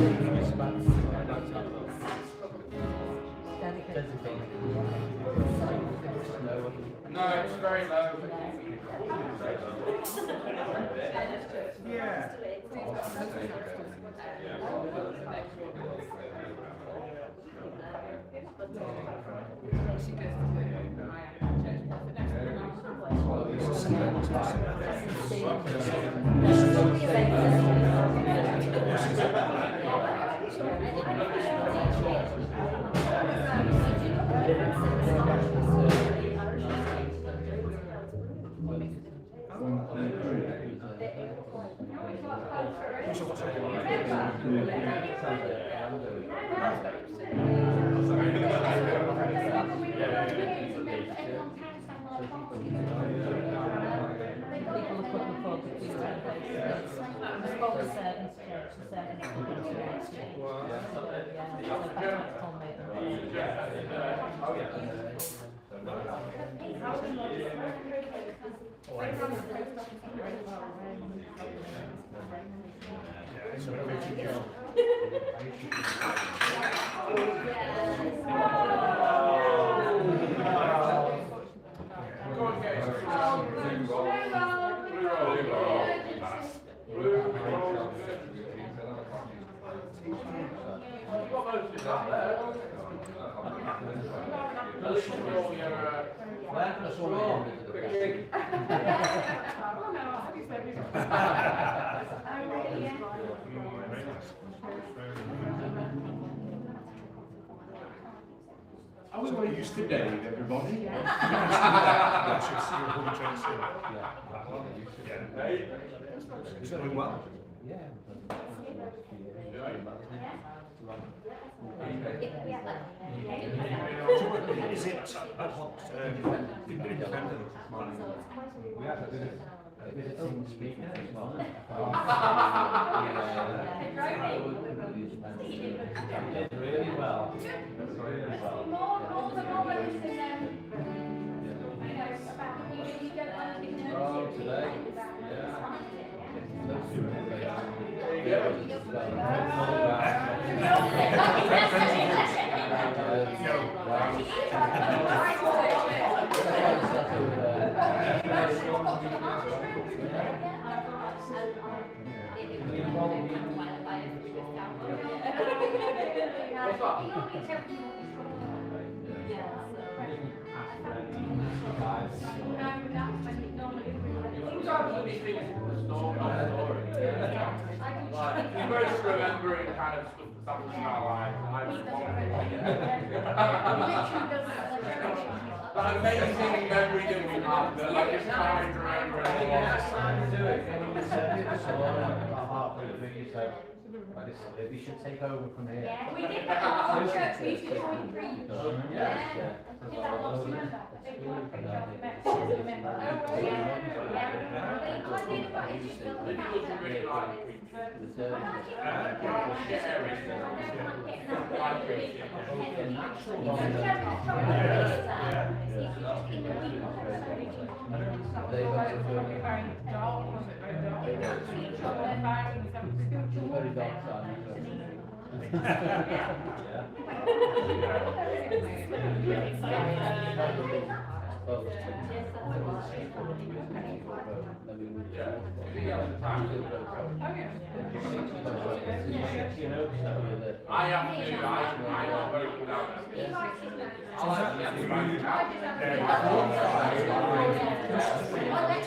No, it's very low. Yeah. I was very used to Dave, everybody. Is that going well? Is it ad hoc independent? We have a visiting speaker as well. Really well. Really well. Oh, today? You both remembering kind of stuff that's happened in our lives, and I just that amazing memory that we have, that like it's trying to remember it all. We should take over from here. Yeah, we did that whole church meeting in 23. Yeah. Did that last November. Big one, big job. Remember. Oh, yeah. Yeah. I did, but it's just built It was really like I have to, I very good at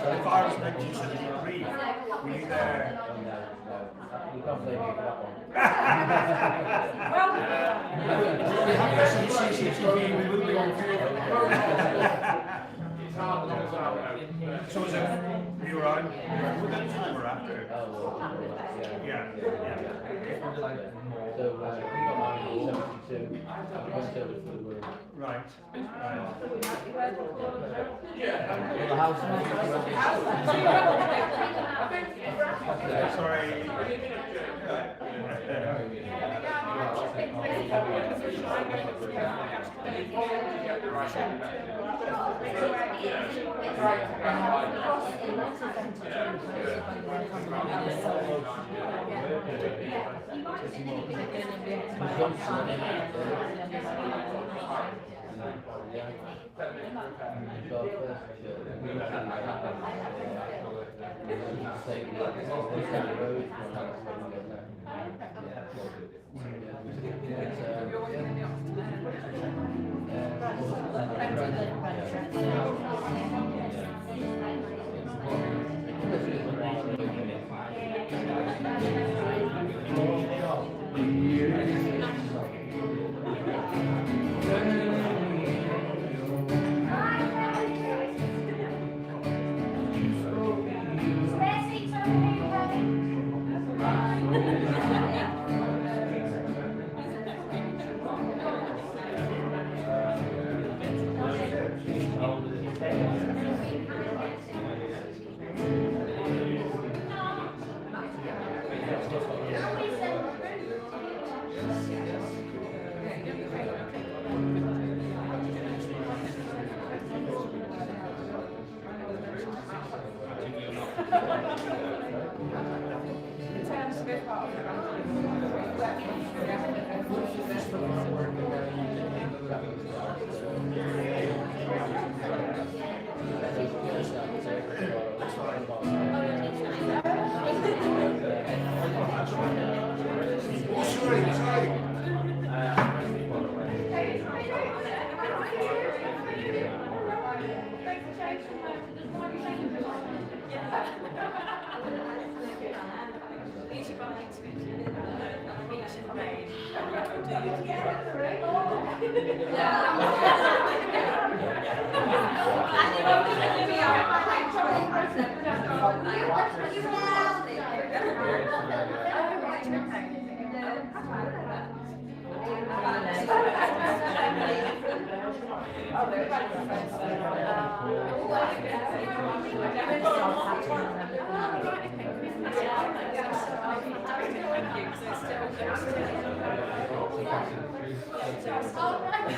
If I was meant to say agree, were you there? You can't blame me for that one. CCTV, we wouldn't be on field. It's hard not to have So was it, you were on, with that time or after? Yeah. So we got married in 72, we went over to the room. Right. The house Sorry. It's important to get the right information.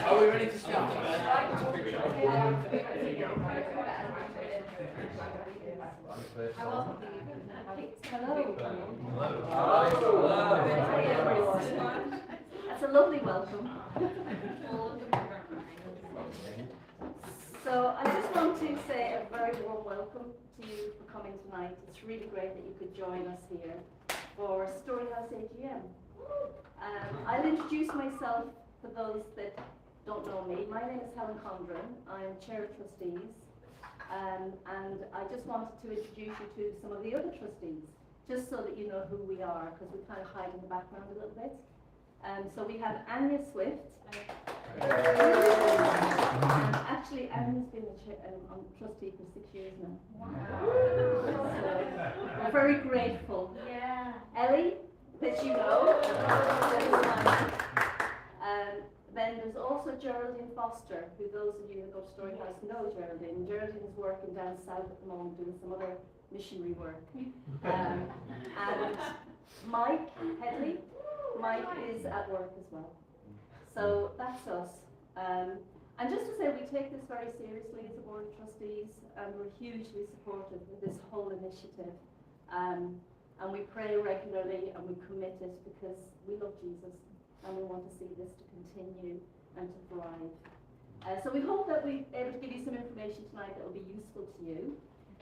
Are we ready to start? That's a lovely welcome. So I just want to say a very warm welcome to you for coming tonight. It's really great that you could join us here for StoryHouse AGM. I'll introduce myself for those that don't know me. My name is Helen Condren. I am Chair of Trustees. And I just wanted to introduce you to some of the other trustees, just so that you know who we are, because we kind of hide in the background a little bit. So we have Anya Swift. Actually, Anya's been on trustee for 6 years now. So we're very grateful. Yeah. Ellie, that you know. Then there's also Geraldine Foster, who those of you who go to StoryHouse know Geraldine. Geraldine is working down south at the moment doing some other missionary work. And Mike Headley. Mike is at work as well. So that's us. And just to say, we take this very seriously as a board of trustees, and we're hugely supportive of this whole initiative. And we pray regularly and we commit it because we love Jesus and we want to see this to continue and to thrive. So we hope that we're able to give you some information tonight that will be useful to you.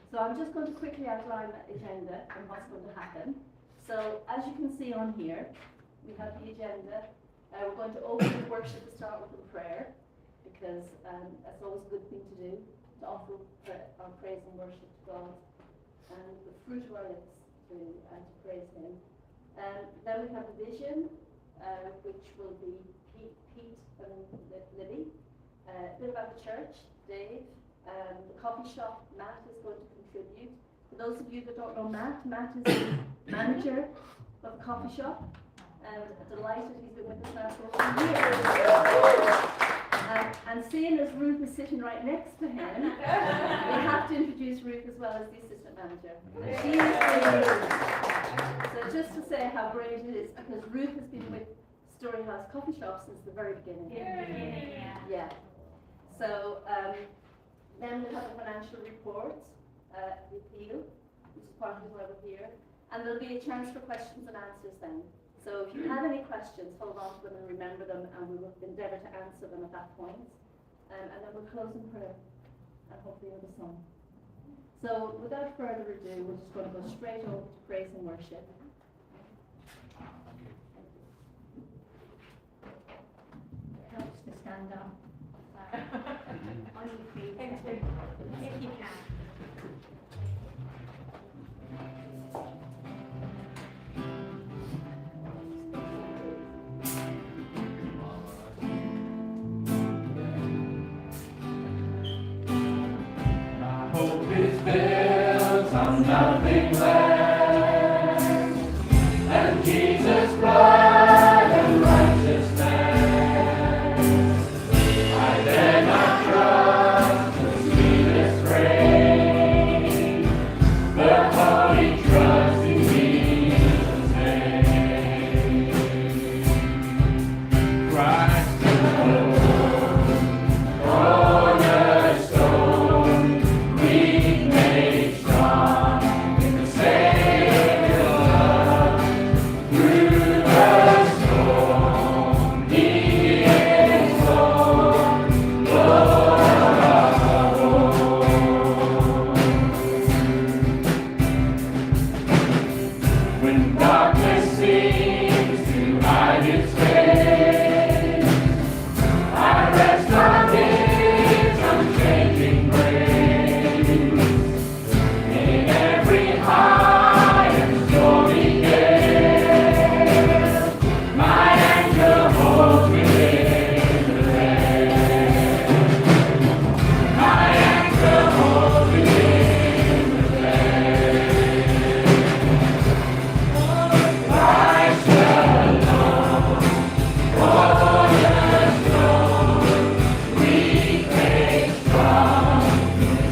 So I'm just going to quickly outline the agenda and what's going to happen. So as you can see on here, we have the agenda. We're going to open the worship to start with a prayer, because that's always a good thing to do, to offer our praise and worship to God and the fruit of our lips to praise Him. Then we have the vision, which will be Pete and Libby. A bit about the church, Dave. The coffee shop, Matt is going to contribute. For those of you that don't know Matt is the manager of the coffee shop. Delighted he's been with us now for a year. And seeing as Ruth is sitting right next to him, we have to introduce Ruth as well as the assistant manager. She is brilliant. So just to say how great it is, because Ruth has been with StoryHouse coffee shop since the very beginning. Yeah. Yeah. So then we'll have a financial report, repeal, which is partly why we're here. And there'll be a chance for questions and answers then. So if you have any questions, hold on to them and remember them, and we will endeavour to answer them at that point. And then we'll close in prayer and hopefully with a song. So without further ado, we're just going to go straight over to praise and worship. It helps to stand up. On your feet, if you can. Hope is built on nothing less than Jesus' blood and righteousness. I dare not trust the sweetest frame, but wholly trust in Jesus' name. Christ the Lord, cornerstone, weak made strong in the Savior love. Through the storm, He is Lord, Lord of all. When darkness seems to hide its face, I rest on His unchanging grace. In every high and stormy gale, my anchor holds within the veil. My anchor holds within the veil. Christ alone, cornerstone, weak made strong,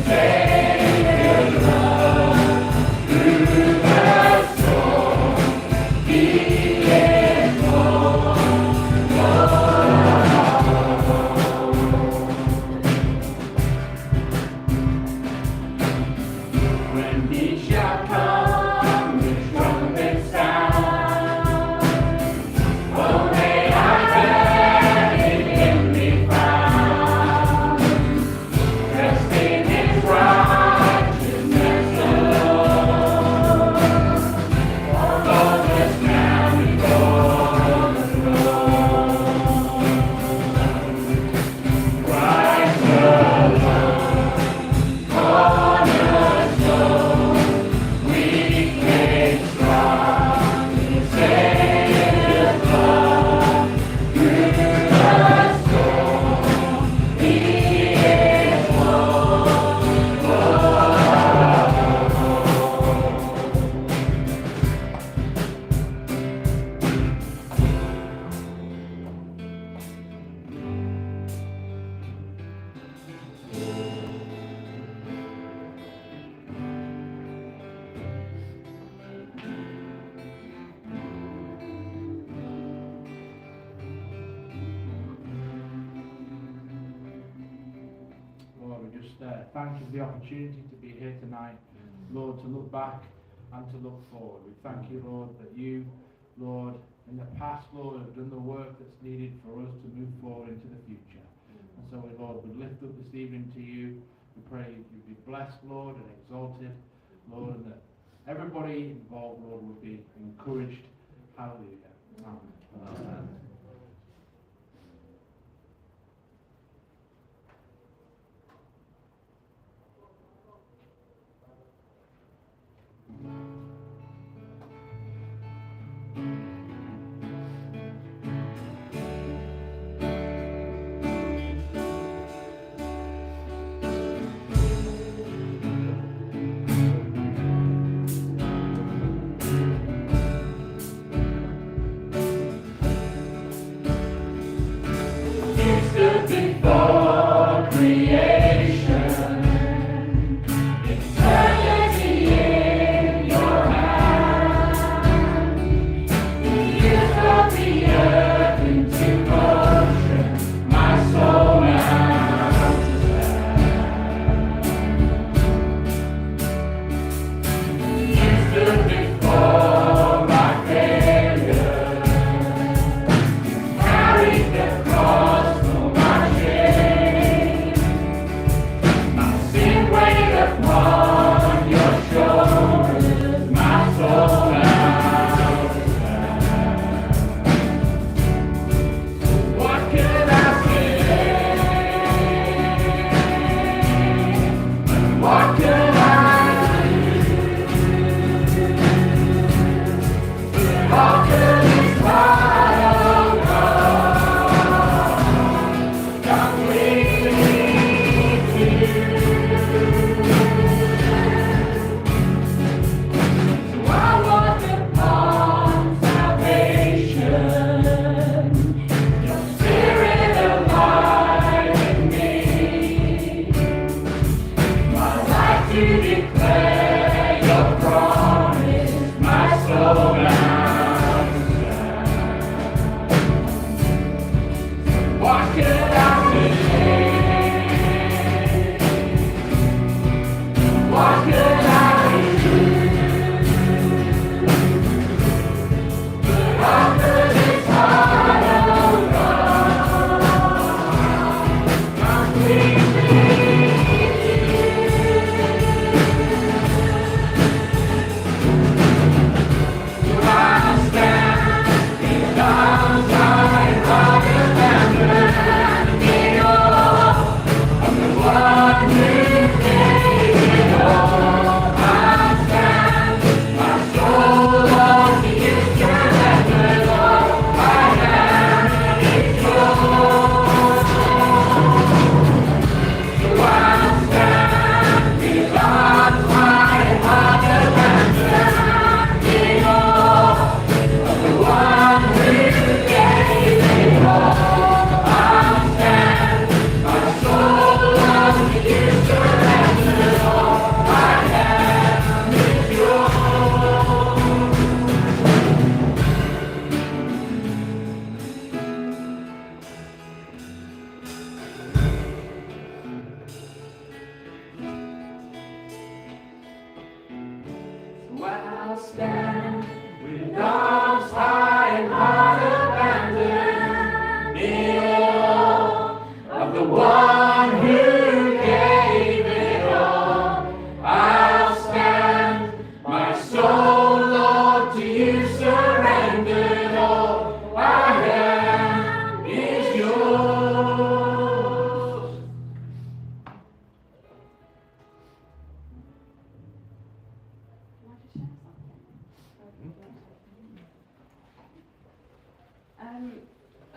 Savior love. Through the storm, He is Lord, Lord of all. When He shall come with trumpet sound, oh, may I there in Him be found, dressed in His righteousness alone, faultless now before the throne. Christ alone, cornerstone, weak made strong, Savior's love. Through the storm, He is Lord, Lord of all. Lord, we just thank you for the opportunity to be here tonight, Lord, to look back and to look forward. We thank you, Lord, that you, Lord, in the past, Lord, have done the work that's needed for us to move forward into the future. And so, Lord, we lift up this evening to you. We pray you be blessed, Lord, and exalted, Lord, and that everybody involved, Lord, will be encouraged. Hallelujah. Amen. Amen.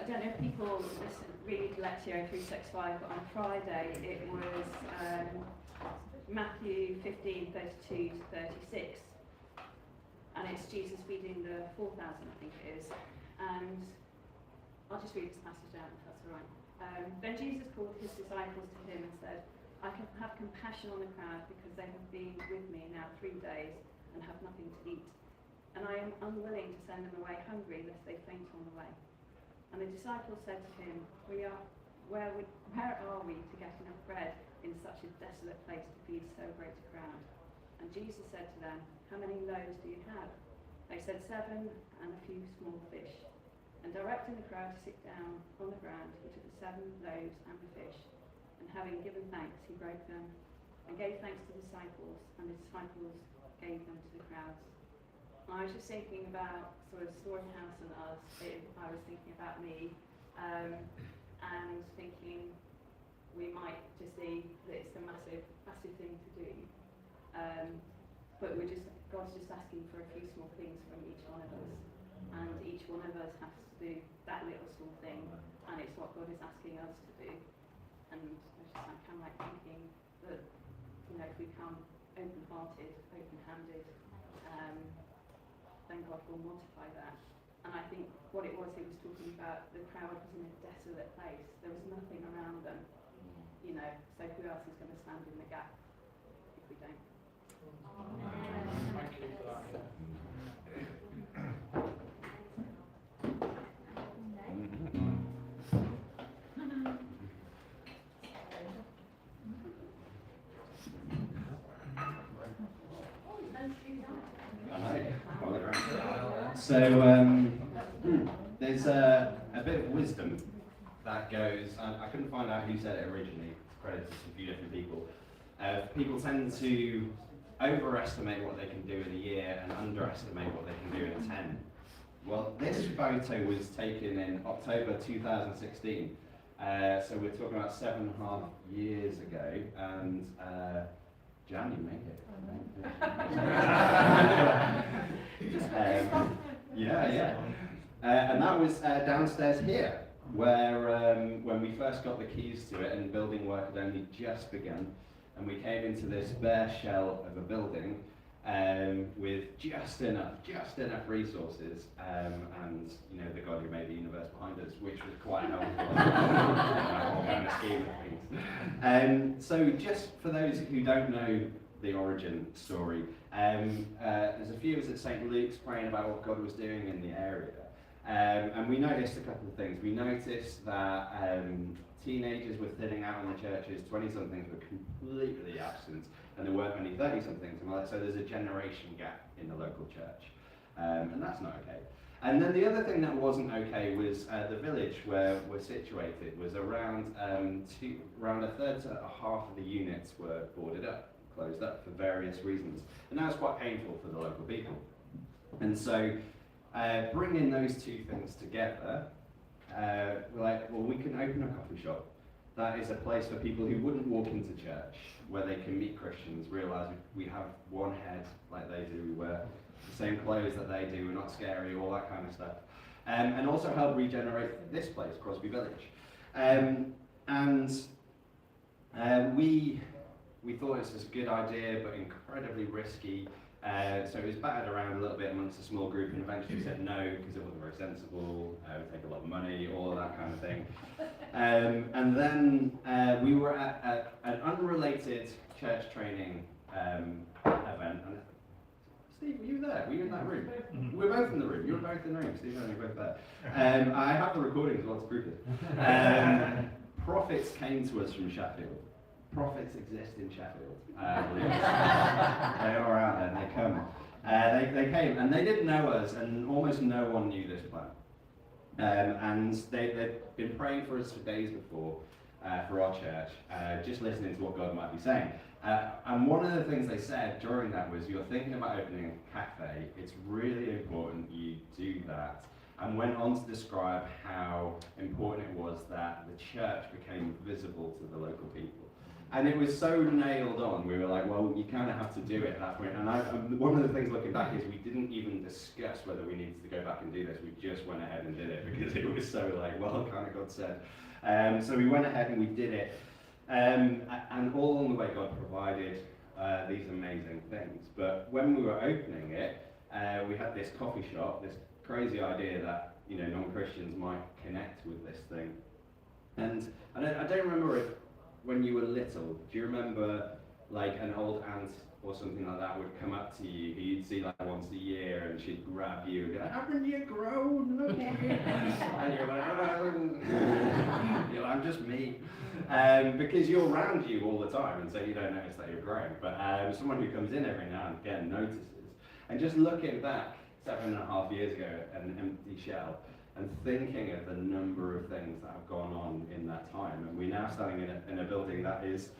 don't know if people read Lectio 365, but on Friday it was Matthew 15:32 to 36. And it's Jesus feeding the 4,000, I think it is. And I'll just read this passage out if that's all right. Then Jesus called his disciples to him and said, I can have compassion on the crowd because they have been with me now 3 days and have nothing to eat. And I am unwilling to send them away hungry lest they faint on the way. And the disciples said to him, where are we to get enough bread in such a desolate place to feed so great a crowd? And Jesus said to them, how many loaves do you have? They said 7 and a few small fish. And directing the crowd to sit down on the ground, he took the 7 loaves and the fish, and having given thanks, he broke them and gave thanks to the disciples, and the disciples gave them to the crowds. And I was just thinking about sort of StoryHouse and us. I was thinking about me, and thinking we might just see that it's a massive, massive thing to do. But God's just asking for a few small things from each one of us, and each one of us has to do that little small thing, and it's what God is asking us to do. And I'm kind of like thinking that, if we come open-hearted, open-handed, then God will multiply that. And I think what it was he was talking about, the crowd was in a desolate place. There was nothing around them, so who else is going to stand in the gap if we don't? Thank you for that. So there's a bit of wisdom that goes, I couldn't find out who said it originally, credit to a few different people. People tend to overestimate what they can do in a year and underestimate what they can do in 10. Well, this photo was taken in October 2016. So we're talking about 7.5 years ago, and Jan, you made it. And that was downstairs here, where when we first got the keys to it and building work had only just begun, and we came into this bare shell of a building with just enough resources, and the God who made the universe behind us, which was quite helpful in that whole kind of scheme of things. So just for those who don't know the origin story, there's a few of us at St. Luke's praying about what God was doing in the area, and we noticed a couple of things. We noticed that teenagers were thinning out in the churches, 20-somethings were completely absent, and there weren't many 30-somethings. So there's a generation gap in the local church, and that's not okay. And then the other thing that wasn't okay was the village where we're situated was around a third to a half of the units were boarded up, closed up for various reasons, and that was quite painful for the local people. And so bringing those two things together, we're like, well, we can open a coffee shop. That is a place for people who wouldn't walk into church, where they can meet Christians, realise we have one head like they do, we wear the same clothes that they do, we're not scary, all that kind of stuff. And also help regenerate this place, Crosby Village. We thought this was a good idea, but incredibly risky. So it was battered around a little bit amongst a small group, and eventually said no because it wasn't very sensible, it would take a lot of money, all of that kind of thing. And then we were at an unrelated church training event. And Steve, were you there? Were you in that room? We were both in the room. You were both in the room. Steve and I were both there. I have the recordings, well, to prove it. Prophets came to us from Sheffield. Prophets exist in Sheffield. They are out there, they come. They came, and they didn't know us, and almost no one knew this plan. And they'd been praying for us for days before, for our church, just listening to what God might be saying. And one of the things they said during that was, you're thinking about opening a cafe, it's really important you do that. And went on to describe how important it was that the church became visible to the local people. And it was so nailed on. We were like, well, you kind of have to do it at that point. And one of the things looking back is we didn't even discuss whether we needed to go back and do this. We just went ahead and did it because it was so like, well, kind of God said. So we went ahead and we did it. And all along the way, God provided these amazing things. But when we were opening it, we had this coffee shop, this crazy idea that, you know, non-Christians might connect with this thing. And I don't remember if, when you were little, do you remember like an old aunt or something like that would come up to you who you'd see like once a year and she'd grab you and be like, haven't you grown? Look at you. And you're like, oh. You're like, I'm just me. Because you're around you all the time and so you don't notice that you're growing. But someone who comes in every now and again notices. And just looking back 7.5 years ago at an empty shell, and thinking of the number of things that have gone on in that time. And we're now standing in a building that is,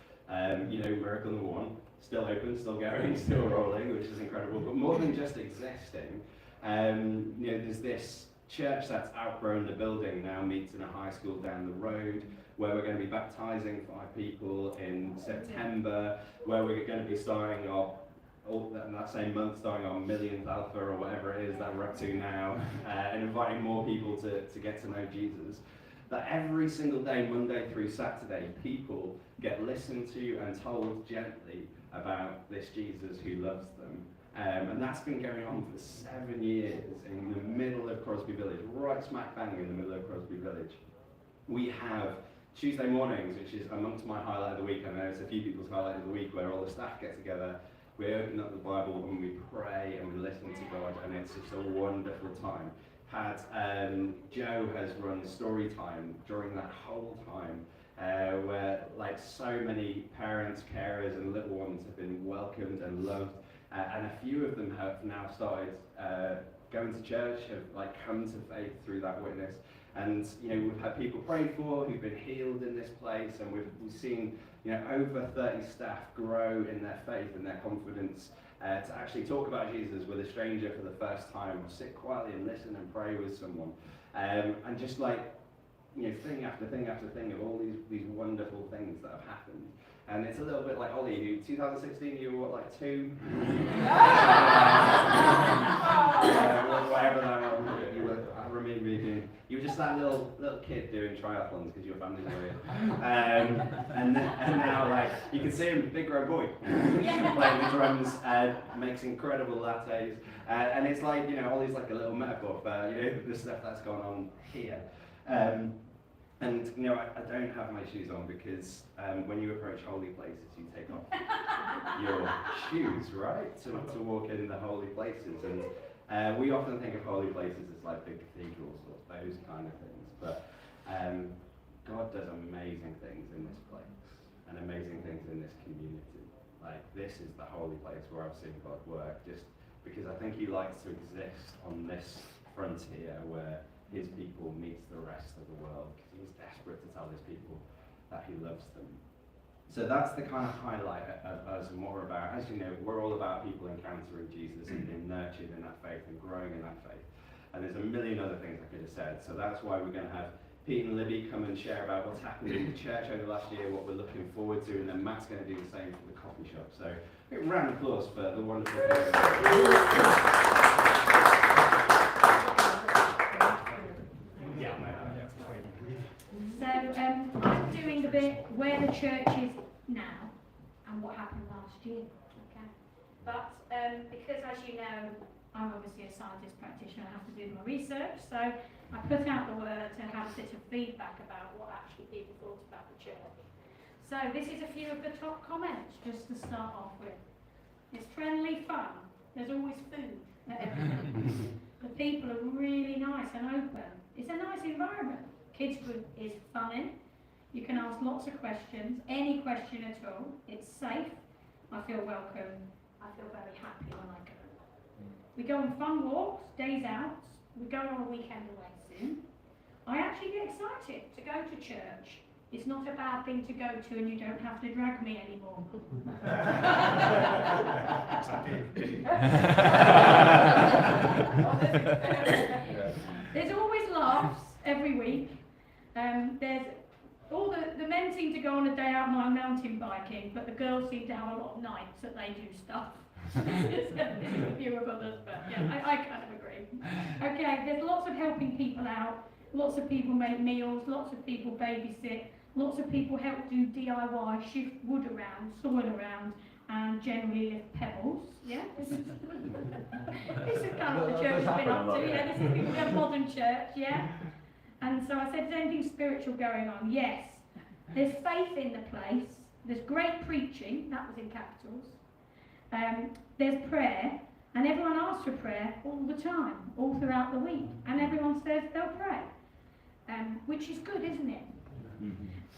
you know, miracle number one, still open, still going, still rolling, which is incredible. But more than just existing, you know, there's this church that's outgrown the building, now meets in a high school down the road, where we're going to be baptizing 5 people in September, where we're going to be starting our that same month, starting our millionth alpha or whatever it is that we're up to now, and inviting more people to get to know Jesus. That every single day, Monday through Saturday, people get listened to and told gently about this Jesus who loves them. And that's been going on for 7 years in the middle of Crosby Village, right smack bang in the middle of Crosby Village. We have Tuesday mornings, which is amongst my highlight of the week. I know it's a few people's highlight of the week, where all the staff get together. We open up the Bible and we pray and we listen to God, and it's just a wonderful time. Joe has run story time during that whole time, where like so many parents, carers and little ones have been welcomed and loved, and a few of them have now started going to church, have like come to faith through that witness. And you know, we've had people prayed for who've been healed in this place, and we've seen, you know, over 30 staff grow in their faith and their confidence to actually talk about Jesus with a stranger for the first time, or sit quietly and listen and pray with someone, and just like, you know, thing after thing after thing of all these wonderful things that have happened. And it's a little bit like Ollie, who 2016 you were what, like 2? Whatever that was, you were. I remember being. You were just that little kid doing triathlons because your family's weird. And now like you can see him, big grown boy, playing the drums, makes incredible lattes, and it's like, you know, Ollie's like a little metaphor for, you know, the stuff that's going on here. And you know, I don't have my shoes on because when you approach holy places, you take off your shoes, right, to walk in the holy places. And we often think of holy places as like big cathedrals or those kind of things, but God does amazing things in this place and amazing things in this community. Like, this is the holy place where I've seen God work, just because I think He likes to exist on this frontier where His people meets the rest of the world, because He's desperate to tell His people that He loves them. So that's the kind of highlight of us and what we're about. As you know, we're all about people encountering Jesus and being nurtured in that faith and growing in that faith. And there's a million other things I could have said. So that's why we're going to have Pete and Libby come and share about what's happened in the church over the last year, what we're looking forward to, and then Matt's going to do the same for the coffee shop. So a round of applause for the wonderful people. So I'm doing a bit where the church is now and what happened last year. Okay. But because, as you know, I'm obviously a scientist practitioner, I have to do my research. So I put out the word to have a bit of feedback about what actually people thought about the church. So this is a few of the top comments just to start off with. It's friendly, fun. There's always food at everything. The people are really nice and open. It's a nice environment. Kids group is funny. You can ask lots of questions, any question at all. It's safe. I feel welcome. I feel very happy when I go. We go on fun walks, days out. We go on a weekend away soon. I actually get excited to go to church. It's not a bad thing to go to, and you don't have to drag me anymore. There's always laughs every week. There's all the men seem to go on a day out mountain biking, but the girls seem to have a lot of nights that they do stuff. There's a few of others, but yeah, I kind of agree. Okay, there's lots of helping people out, lots of people make meals, lots of people babysit, lots of people help do DIY, shift wood around, soil around, and generally lift pebbles. Yeah, this is kind of what the church has been up to. Yeah, this is people get modern church. Yeah, and so I said, is anything spiritual going on? Yes, there's faith in the place. There's great preaching. That was in capitals. There's prayer, and everyone asks for prayer all the time, all throughout the week, and everyone says they'll pray, which is good, isn't it?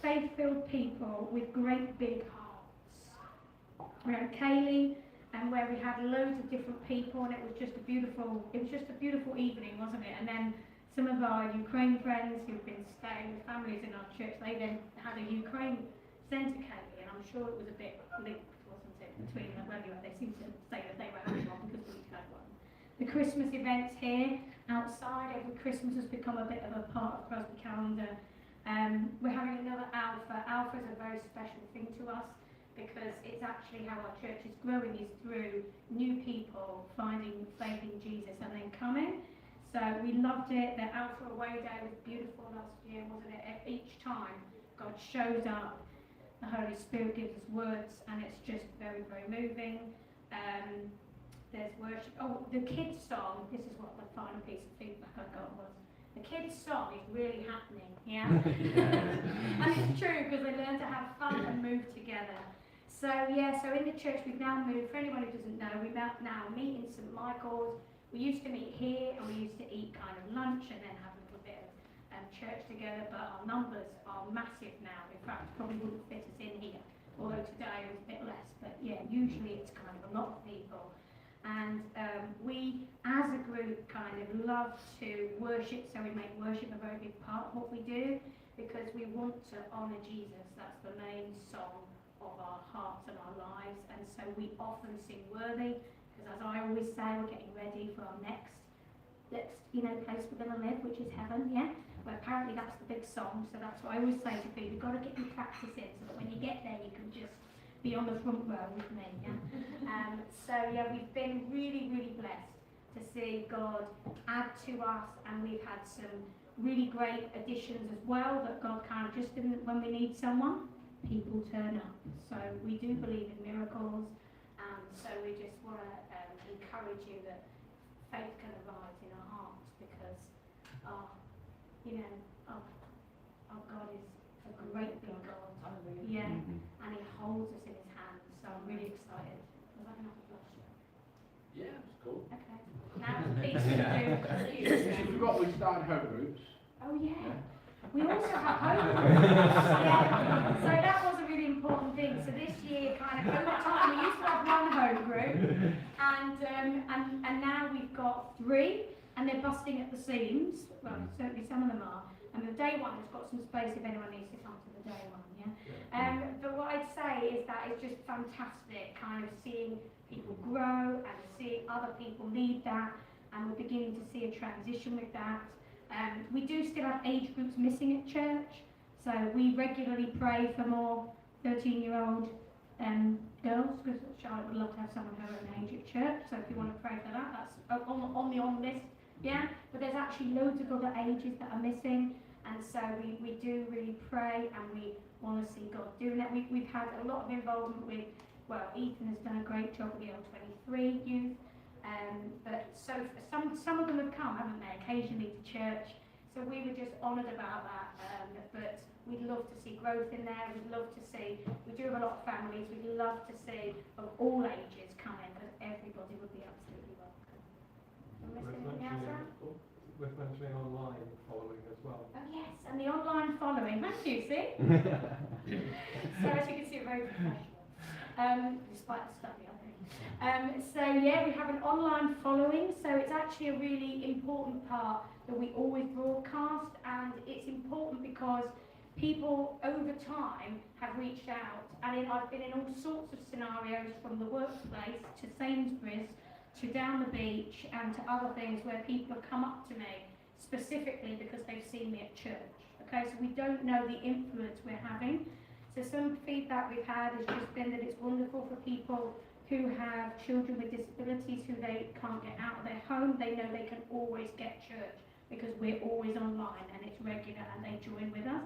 Faith-filled people with great big hearts. We had Kaylee, and where we had loads of different people, and it was just a beautiful evening, wasn't it? And then some of our Ukraine friends who've been staying with families in our church, they then had a Ukraine centre, Kaylee, and I'm sure it was a bit linked, wasn't it, between them. Well, anyway, they seem to say that they were having one because we had one. The Christmas events here, outside, every Christmas has become a bit of a part of Crosby calendar. We're having another Alpha. Alpha is a very special thing to us because it's actually how our church is growing, is through new people finding faith in Jesus and then coming. So we loved it. The Alpha Away Day was beautiful last year, wasn't it? Each time God shows up, the Holy Spirit gives us words, and it's just very, very moving. There's worship. Oh, the kids' song, this is what the final piece of feedback I got was. The kids' song is really happening, yeah? And it's true, because they learn to have fun and move together. So, yeah, so in the church we've now moved, for anyone who doesn't know, we now meet in St Michael's. We used to meet here, and we used to eat kind of lunch and then have a little bit of church together, but our numbers are massive now. In fact, probably wouldn't fit us in here, although today it was a bit less. But yeah, usually it's kind of a lot of people. And we, as a group, kind of love to worship, so we make worship a very big part of what we do, because we want to honour Jesus. That's the main song of our hearts and our lives. And so we often sing Worthy, because as I always say, we're getting ready for our next place we're going to live, which is heaven, yeah? But apparently that's the big song, so that's what I always say to people, you've got to get your practice in, so that when you get there, you can just be on the front row with me, yeah? So yeah, we've been really, really blessed to see God add to us, and we've had some really great additions as well, that God kind of just didn't, when we need someone, people turn up. So we do believe in miracles, and so we just want to encourage you that faith can arise in our hearts, because our God is a great big God, yeah, and He holds us in His hands. So I'm really excited. Was that enough of last year? Yeah, it's cool. Okay. Now the piece to do. You forgot we started home groups. Oh yeah. We also have home groups. Yeah. So that was a really important thing. So this year, kind of over time, we used to have one home group, and now we've got 3, and they're busting at the seams. Well, certainly some of them are. And the day one has got some space if anyone needs to come to the day one, yeah? But what I'd say is that it's just fantastic, kind of seeing people grow and seeing other people lead that, and we're beginning to see a transition with that. We do still have age groups missing at church, so we regularly pray for more 13-year-old girls, because Charlotte would love to have someone her own age at church, so if you want to pray for that, that's on the list. Yeah, but there's actually loads of other ages that are missing, and so we do really pray, and we want to see God doing that. We've had a lot of involvement with, well, Ethan has done a great job with the L23 youth, but so some of them have come, haven't they, occasionally to church, so we were just honoured about that, but we'd love to see growth in there. We'd love to see, we do have a lot of families, we'd love to see of all ages coming, because everybody would be absolutely welcome. Worth mentioning online following as well. Oh yes, and the online following. Thank you, see? So as you can see, very professional, despite the study, I think. So yeah, we have an online following, so it's actually a really important part that we always broadcast, and it's important because people over time have reached out, and I've been in all sorts of scenarios, from the workplace to Sainsbury's, to down the beach, and to other things, where people have come up to me specifically because they've seen me at church, Okay, so we don't know the influence we're having. So some feedback we've had has just been that it's wonderful for people who have children with disabilities who they can't get out of their home. They know they can always get church because we're always online and it's regular and they join with us.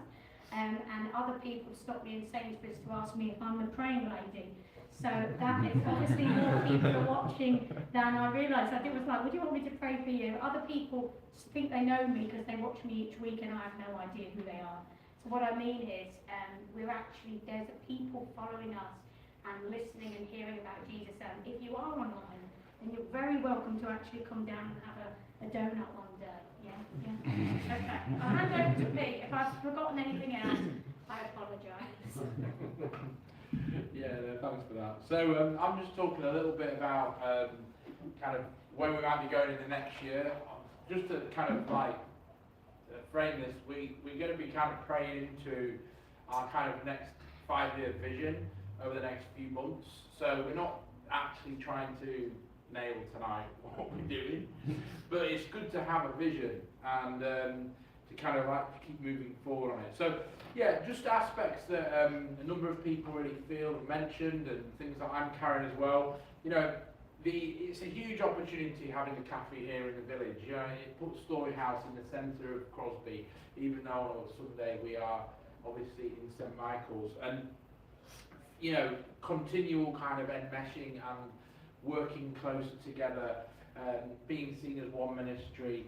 And other people stop me in Sainsbury's to ask me if I'm the praying lady. So that is obviously more people are watching than I realised. I think it was like, would you want me to pray for you? Other people think they know me because they watch me each week and I have no idea who they are. So what I mean is, there's people following us and listening and hearing about Jesus. And if you are online, then you're very welcome to actually come down and have a donut one day. Yeah. Okay. I'll hand over to Pete. If I've forgotten anything else, I apologise. Yeah, no, thanks for that. So I'm just talking a little bit about kind of where we might be going in the next year. Just to kind of like frame this, we're going to be kind of praying into our kind of next 5-year vision over the next few months. So we're not actually trying to nail tonight what we're doing, but it's good to have a vision and to kind of like keep moving forward on it. So yeah, just aspects that a number of people really feel mentioned and things that I'm carrying as well. You know, it's a huge opportunity having a cafe here in the village. You know, it puts StoryHouse in the centre of Crosby, even though on a Sunday we are obviously in St Michael's. And you know, continual kind of enmeshing and working closer together, being seen as one ministry,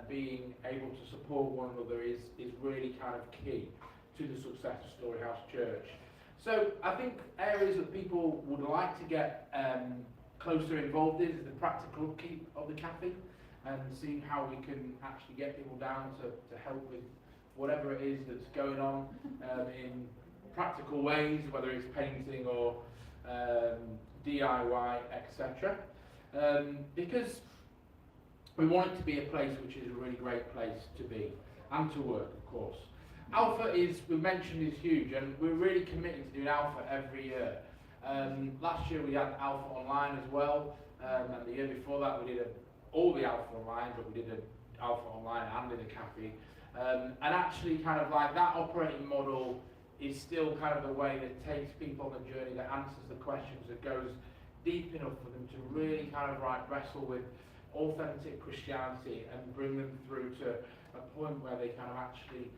being able to support one another is really kind of key to the success of StoryHouse Church. So I think areas that people would like to get closer involved in is the practical upkeep of the cafe and seeing how we can actually get people down to help with whatever it is that's going on in practical ways, whether it's painting or DIY, etc. Because we want it to be a place which is a really great place to be and to work, of course. Alpha is, we mentioned, is huge, and we're really committed to doing Alpha every year. Last year we had Alpha online as well, and the year before that we did all the Alpha online, but we did an Alpha online and in a cafe. And actually kind of like that operating model is still kind of the way that takes people on the journey, that answers the questions, that goes deep enough for them to really kind of like wrestle with authentic Christianity and bring them through to a point where they kind of actually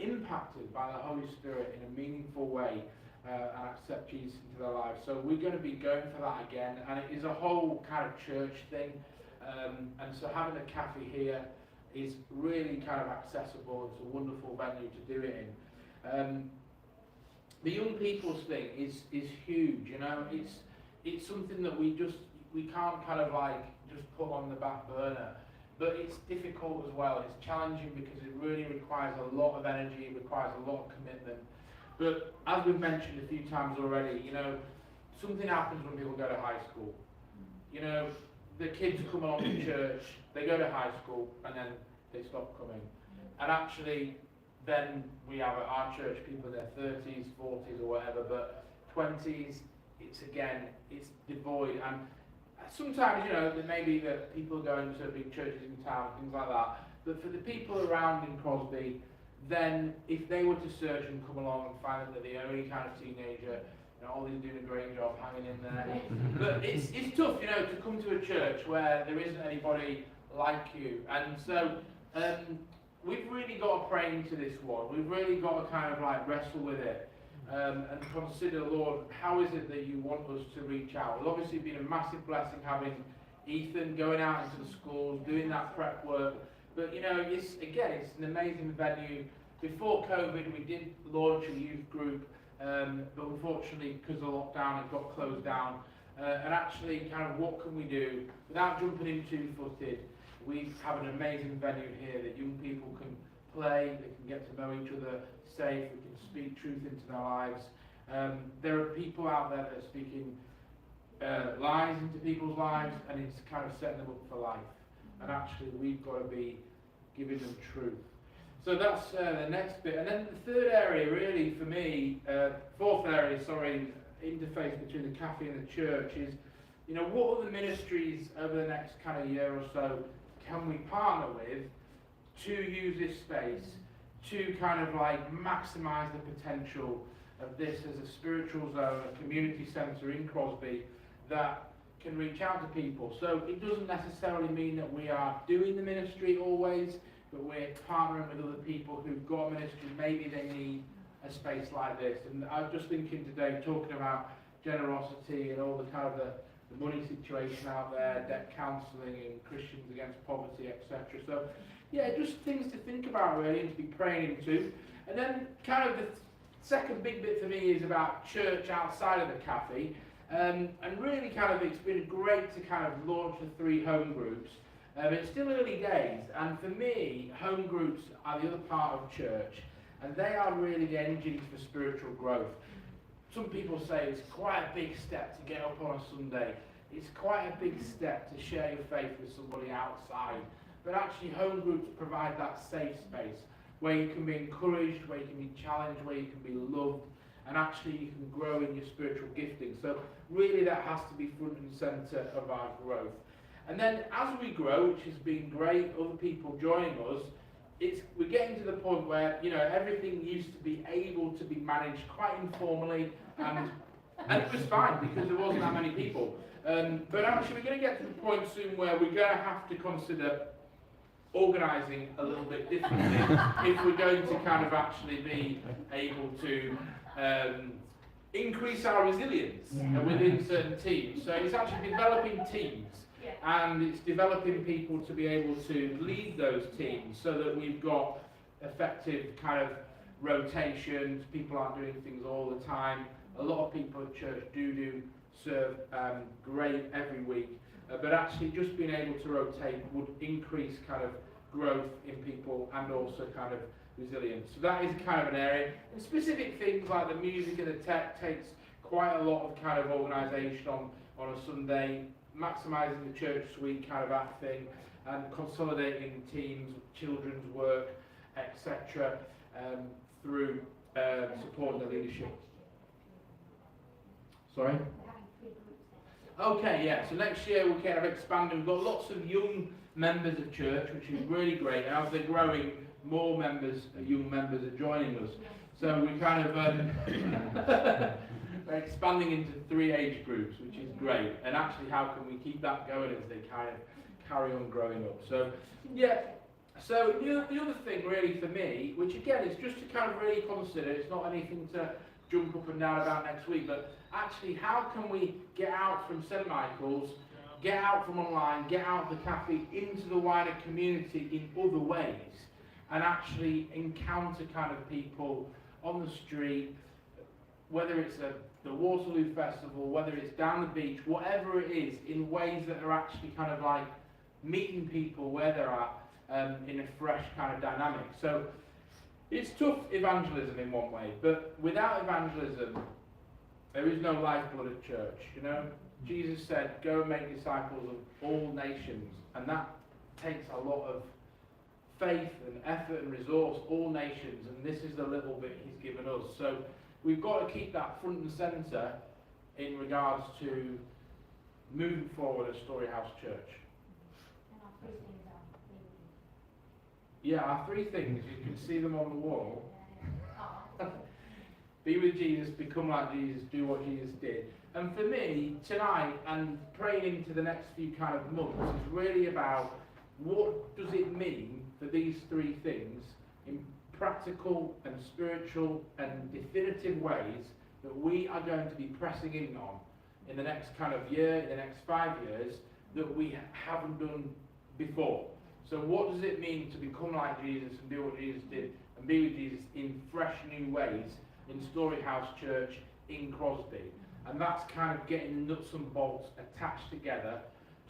impacted by the Holy Spirit in a meaningful way and accept Jesus into their lives. So we're going to be going for that again, and it is a whole kind of church thing, and so having a cafe here is really kind of accessible. It's a wonderful venue to do it in. The young people's thing is huge, you know. It's something that we can't kind of like just put on the back burner, but it's difficult as well. It's challenging because it really requires a lot of energy, it requires a lot of commitment. But as we've mentioned a few times already, you know, something happens when people go to high school. You know, the kids come along to church, they go to high school, and then they stop coming. And actually, then we have at our church people in their 30s, 40s or whatever, but 20s, it's devoid. And sometimes, you know, there may be that people go into big churches in town, things like that, but for the people around in Crosby, then if they were to search and come along and find that they're the only kind of teenager, you know, Ollie's doing a great job hanging in there. But it's tough, you know, to come to a church where there isn't anybody like you. And so we've really got to pray into this one. We've really got to kind of like wrestle with it and consider, Lord, how is it that you want us to reach out? It's obviously been a massive blessing having Ethan going out into the schools, doing that prep work. But you know, it's an amazing venue. Before COVID, we did launch a youth group, but unfortunately, because of lockdown, it got closed down. And actually, kind of what can we do without jumping in two-footed? We have an amazing venue here that young people can play, they can get to know each other safe, we can speak truth into their lives. There are people out there that are speaking lies into people's lives, and it's kind of setting them up for life. And actually, we've got to be giving them truth. So that's the next bit. And then the third area, really, for me, fourth area, interface between the cafe and the church is, you know, what other ministries over the next kind of year or so can we partner with to use this space to kind of like maximise the potential of this as a spiritual zone, a community centre in Crosby that can reach out to people. So it doesn't necessarily mean that we are doing the ministry always, but we're partnering with other people who've got ministry. Maybe they need a space like this. And I was just thinking today, talking about generosity and all the kind of the money situation out there, debt counselling and Christians against poverty, etc. So yeah, just things to think about really and to be praying into. And then kind of the second big bit for me is about church outside of the cafe. And really kind of it's been great to kind of launch the 3 home groups. It's still early days, and for me, home groups are the other part of church, and they are really the engines for spiritual growth. Some people say it's quite a big step to get up on a Sunday. It's quite a big step to share your faith with somebody outside. But actually, home groups provide that safe space where you can be encouraged, where you can be challenged, where you can be loved, and actually you can grow in your spiritual gifting. So really that has to be front and centre of our growth. And then as we grow, which has been great, other people joining us, we're getting to the point where, you know, everything used to be able to be managed quite informally, and it was fine because there wasn't that many people. But actually we're going to get to the point soon where we're going to have to consider organising a little bit differently if we're going to kind of actually be able to increase our resilience within certain teams. So it's actually developing teams. And it's developing people to be able to lead those teams so that we've got effective kind of rotations. People aren't doing things all the time. A lot of people at church do serve great every week, but actually just being able to rotate would increase kind of growth in people and also kind of resilience. So that is kind of an area. And specific things like the music and the tech takes quite a lot of kind of organisation on a Sunday. Maximising the church suite kind of that thing, and consolidating teams, children's work, etc. Through supporting the leadership. Sorry? Okay, yeah, so next year we're kind of expanding. We've got lots of young members of church, which is really great, and as they're growing, more members, young members are joining us. So we kind of we're expanding into 3 age groups, which is great. And actually, how can we keep that going as they kind of carry on growing up? So, yeah. So the other thing really for me, which again is just to kind of really consider, it's not anything to jump up and down about next week, but actually how can we get out from St Michael's, get out from online, get out of the cafe into the wider community in other ways, and actually encounter kind of people on the street, whether it's the Waterloo Festival, whether it's down the beach, whatever it is, in ways that are actually kind of like meeting people where they're at in a fresh kind of dynamic. So it's tough evangelism in one way, but without evangelism, there is no lifeblood of church, you know? Jesus said, go and make disciples of all nations, and that takes a lot of faith and effort and resource, all nations, and this is the little bit he's given us. So we've got to keep that front and centre in regards to moving forward as StoryHouse Church. And our 3 things are Yeah, our 3 things, you can see them on the wall. Oh. Be with Jesus, become like Jesus, do what Jesus did. And for me, tonight, and praying into the next few kind of months, is really about what does it mean for these 3 things in practical and spiritual and definitive ways that we are going to be pressing in on in the next kind of year, in the next 5 years, that we haven't done before. So what does it mean to become like Jesus and do what Jesus did and be with Jesus in fresh new ways in StoryHouse Church in Crosby? And that's kind of getting nuts and bolts attached together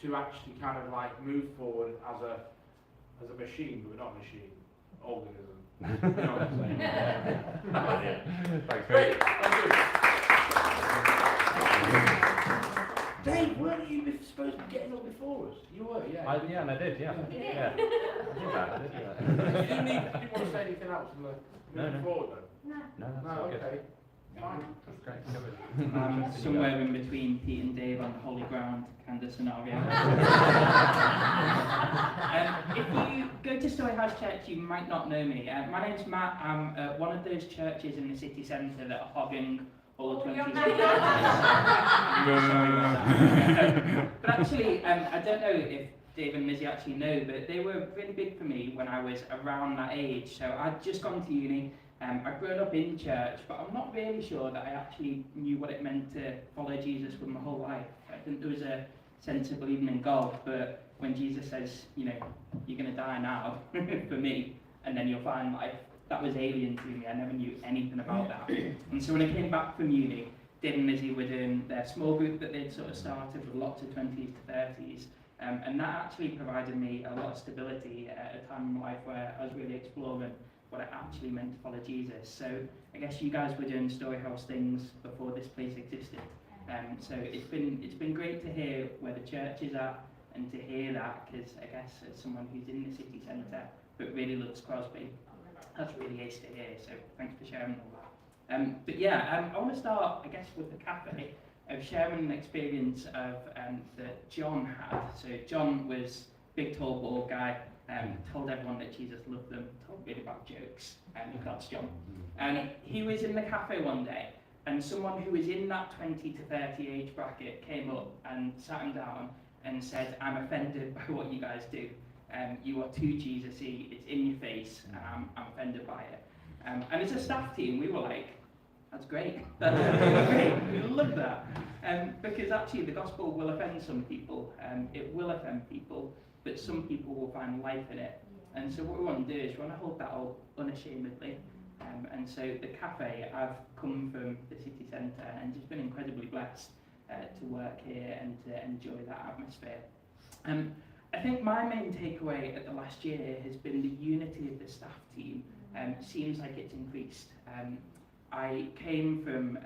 to actually kind of like move forward as a machine, but we're not a machine, organism. You know what I'm saying? Thanks, Great, thank you. Dave, weren't you supposed to be getting up before us? You were, yeah. Yeah, and I did, yeah. You did? Yeah. I did that. You didn't want to say anything else from the moving forward then? No. No, that's No, all good. okay. Somewhere in between Pete and Dave on holy ground kind of scenario. If you go to StoryHouse Church, you might not know me. My name's Matt. I'm one of those churches in the city centre that are hogging all the 20s. But actually, I don't know if Dave and Lizzie actually know, but they were really big for me when I was around that age. So I'd just gone to uni. I'd grown up in church, but I'm not really sure that I actually knew what it meant to follow Jesus with my whole life. I think there was a sense of believing in God, but when Jesus says, you know, you're going to die now, for me, and then you'll find life, that was alien to me. I never knew anything about that. And so when I came back from uni, Dave and Lizzie were doing their small group that they'd sort of started with lots of 20s to 30s. And that actually provided me a lot of stability at a time in my life where I was really exploring what it actually meant to follow Jesus. So I guess you guys were doing StoryHouse things before this place existed. So it's been great to hear where the church is at and to hear that, because I guess as someone who's in the city centre but really loves Crosby, that's really ace to hear. So thanks for sharing all that. But yeah, I want to start, I guess, with the cafe of sharing an experience of that John had. So John was big, tall, bald guy. Told everyone that Jesus loved them, told really bad jokes, that's John. He was in the cafe one day, and someone who was in that 20 to 30 age bracket came up and sat him down and said, I'm offended by what you guys do. You are too Jesus-y, it's in your face, and I'm offended by it. And as a staff team, we were like, that's great, that's great, we love that. Because actually the gospel will offend some people, it will offend people, but some people will find life in it. And so what we want to do is we want to hold that all unashamedly. And so the cafe, I've come from the city centre and just been incredibly blessed to work here and to enjoy that atmosphere. I think my main takeaway at the last year has been the unity of the staff team. Seems like it's increased. I came from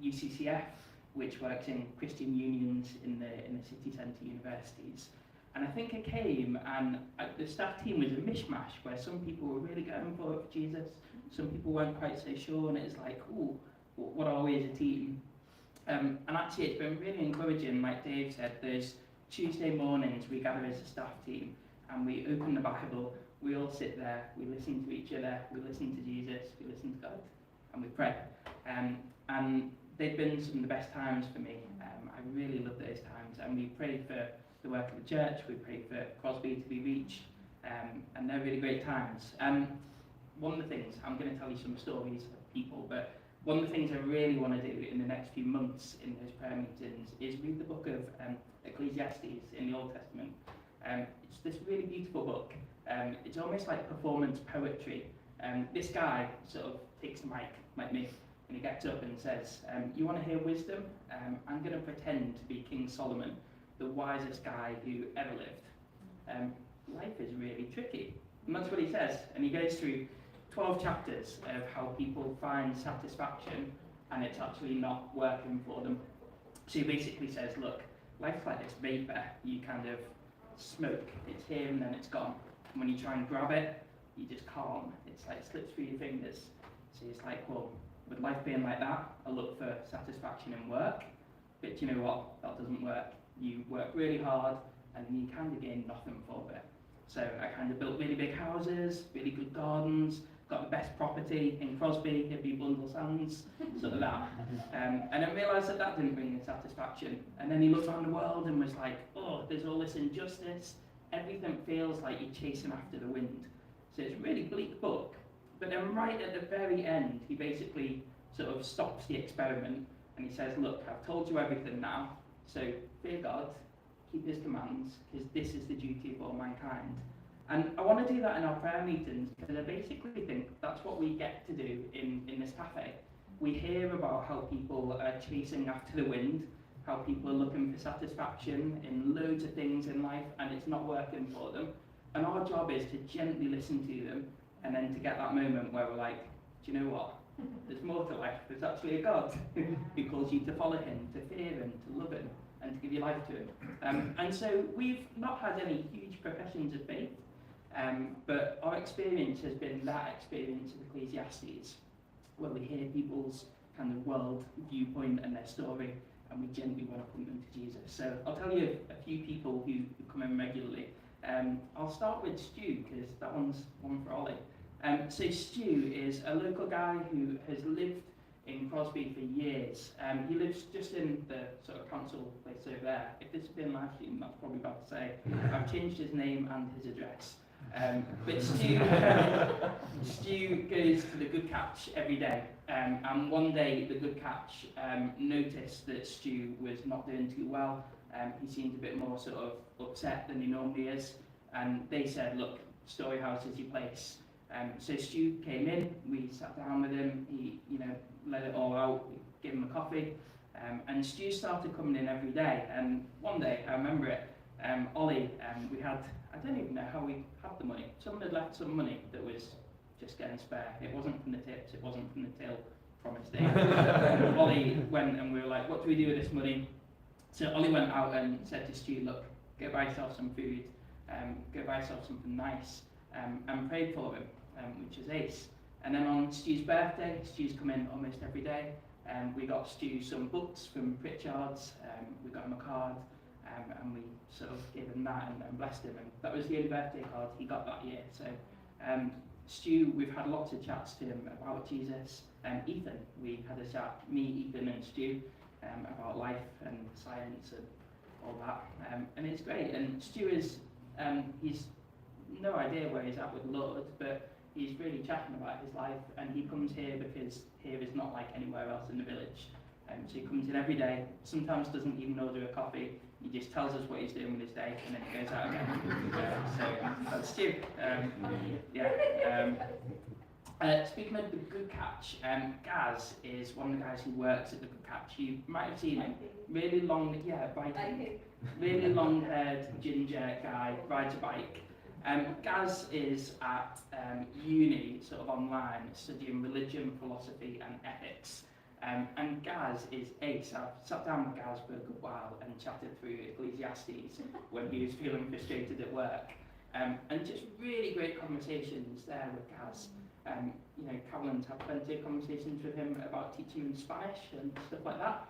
UCCF, which works in Christian unions in the city centre universities. And I think I came and the staff team was a mishmash where some people were really going for it for Jesus, some people weren't quite so sure, and it's like, ooh, what are we as a team? And actually it's been really encouraging, like Dave said, there's Tuesday mornings we gather as a staff team and we open the Bible, we all sit there, we listen to each other, we listen to Jesus, we listen to God, and we pray. And they've been some of the best times for me. I really love those times, and we pray for the work of the church, we pray for Crosby to be reached, and they're really great times. One of the things, I'm going to tell you some stories of people, but one of the things I really want to do in the next few months in those prayer meetings is read the book of Ecclesiastes in the Old Testament. It's this really beautiful book. It's almost like performance poetry. This guy sort of takes the mic, like me, and he gets up and says, you want to hear wisdom? I'm going to pretend to be King Solomon, the wisest guy who ever lived. Life is really tricky. And that's what he says. And he goes through 12 chapters of how people find satisfaction and it's actually not working for them. So he basically says, look, life's like this vapor. You kind of smoke. It's here and then it's gone. And when you try and grab it, you just can't. It's like it slips through your fingers. So it's like, well, with life being like that, I look for satisfaction in work. But you know what? That doesn't work. You work really hard and you kind of gain nothing for it. So I kind of built really big houses, really good gardens, got the best property in Crosby, hippie Blundell Sands, sort of that. And I realised that that didn't bring me satisfaction. And then he looked around the world and was like, oh, there's all this injustice. Everything feels like you're chasing after the wind. So it's a really bleak book. But then right at the very end, he basically sort of stops the experiment and he says, look, I've told you everything now. So fear God, keep his commands, because this is the duty of all mankind. And I want to do that in our prayer meetings, because I basically think that's what we get to do in this cafe. We hear about how people are chasing after the wind, how people are looking for satisfaction in loads of things in life, and it's not working for them. And our job is to gently listen to them, and then to get that moment where we're like, do you know what? There's more to life. There's actually a God who calls you to follow him, to fear him, to love him, and to give your life to him. And so we've not had any huge professions of faith, but our experience has been that experience of Ecclesiastes, where we hear people's kind of world viewpoint and their story, and we gently want to point them to Jesus. So I'll tell you a few people who come in regularly. I'll start with Stu, because that one's one for Ollie. So Stu is a local guy who has lived in Crosby for years. He lives just in the sort of council place over there. If this had been live stream, that's probably bad to say. I've changed his name and his address. But Stu goes to the Good Catch every day. And one day the Good Catch noticed that Stu was not doing too well. He seemed a bit more sort of upset than he normally is. And they said, look, StoryHouse is your place. So Stu came in, we sat down with him, he, let it all out, we gave him a coffee, and Stu started coming in every day. And one day, I remember it, Ollie, we had, I don't even know how we had the money. Someone had left some money that was just getting spare. It wasn't from the tips, it wasn't from the till, promised Dave. Ollie went and we were like, what do we do with this money? So Ollie went out and said to Stu, look, go buy yourself some food, go buy yourself something nice, and prayed for him. Which is ace. And then on Stu's birthday, Stu's come in almost every day. We got Stu some books from Pritchard's, we got him a card, and we sort of gave him that and blessed him. And that was the only birthday card he got that year. So Stu, we've had lots of chats to him about Jesus. Ethan, we had a chat, me, Ethan and Stu, about life and science and all that. And it's great. And Stu is, he's no idea where he's at with the Lord, but he's really chatting about his life, and he comes here because here is not like anywhere else in the village. So he comes in every day, sometimes doesn't even order a coffee, he just tells us what he's doing with his day, and then he goes out again. So that's Stu. Speaking of the Good Catch, Gaz is one of the guys who works at the Good Catch. You might have seen him. Really long, biking. Really long-haired ginger guy, rides a bike. Gaz is at uni, sort of online, studying religion, philosophy and ethics. And Gaz is ace. I've sat down with Gaz for a good while and chatted through Ecclesiastes when he was feeling frustrated at work. And just really great conversations there with Gaz. Carolyn's had plenty of conversations with him about teaching him Spanish and stuff like that.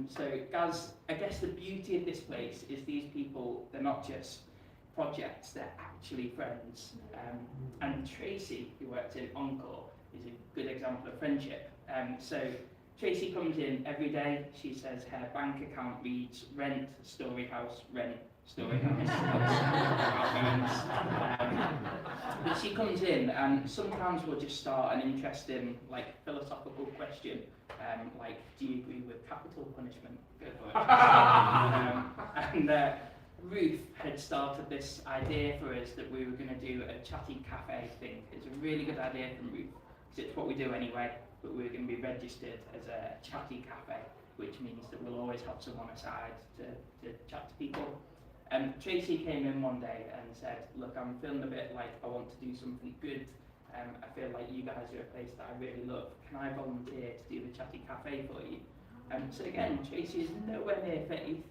So Gaz, I guess the beauty of this place is these people, they're not just projects, they're actually friends. And Tracy, who works in Encore, is a good example of friendship. So Tracy comes in every day, she says her bank account reads rent, StoryHouse, rent, StoryHouse. But she comes in and sometimes we'll just start an interesting philosophical question, like, do you agree with capital punishment? Go for it. And Ruth had started this idea for us that we were going to do a chatty cafe thing. It's a really good idea from Ruth, because it's what we do anyway, but we're going to be registered as a chatty cafe, which means that we'll always have someone aside to chat to people. Tracy came in one day and said, look, I'm feeling a bit like I want to do something good. I feel like you guys are a place that I really love. Can I volunteer to do the chatty cafe for you? So again, Tracy is nowhere near faith.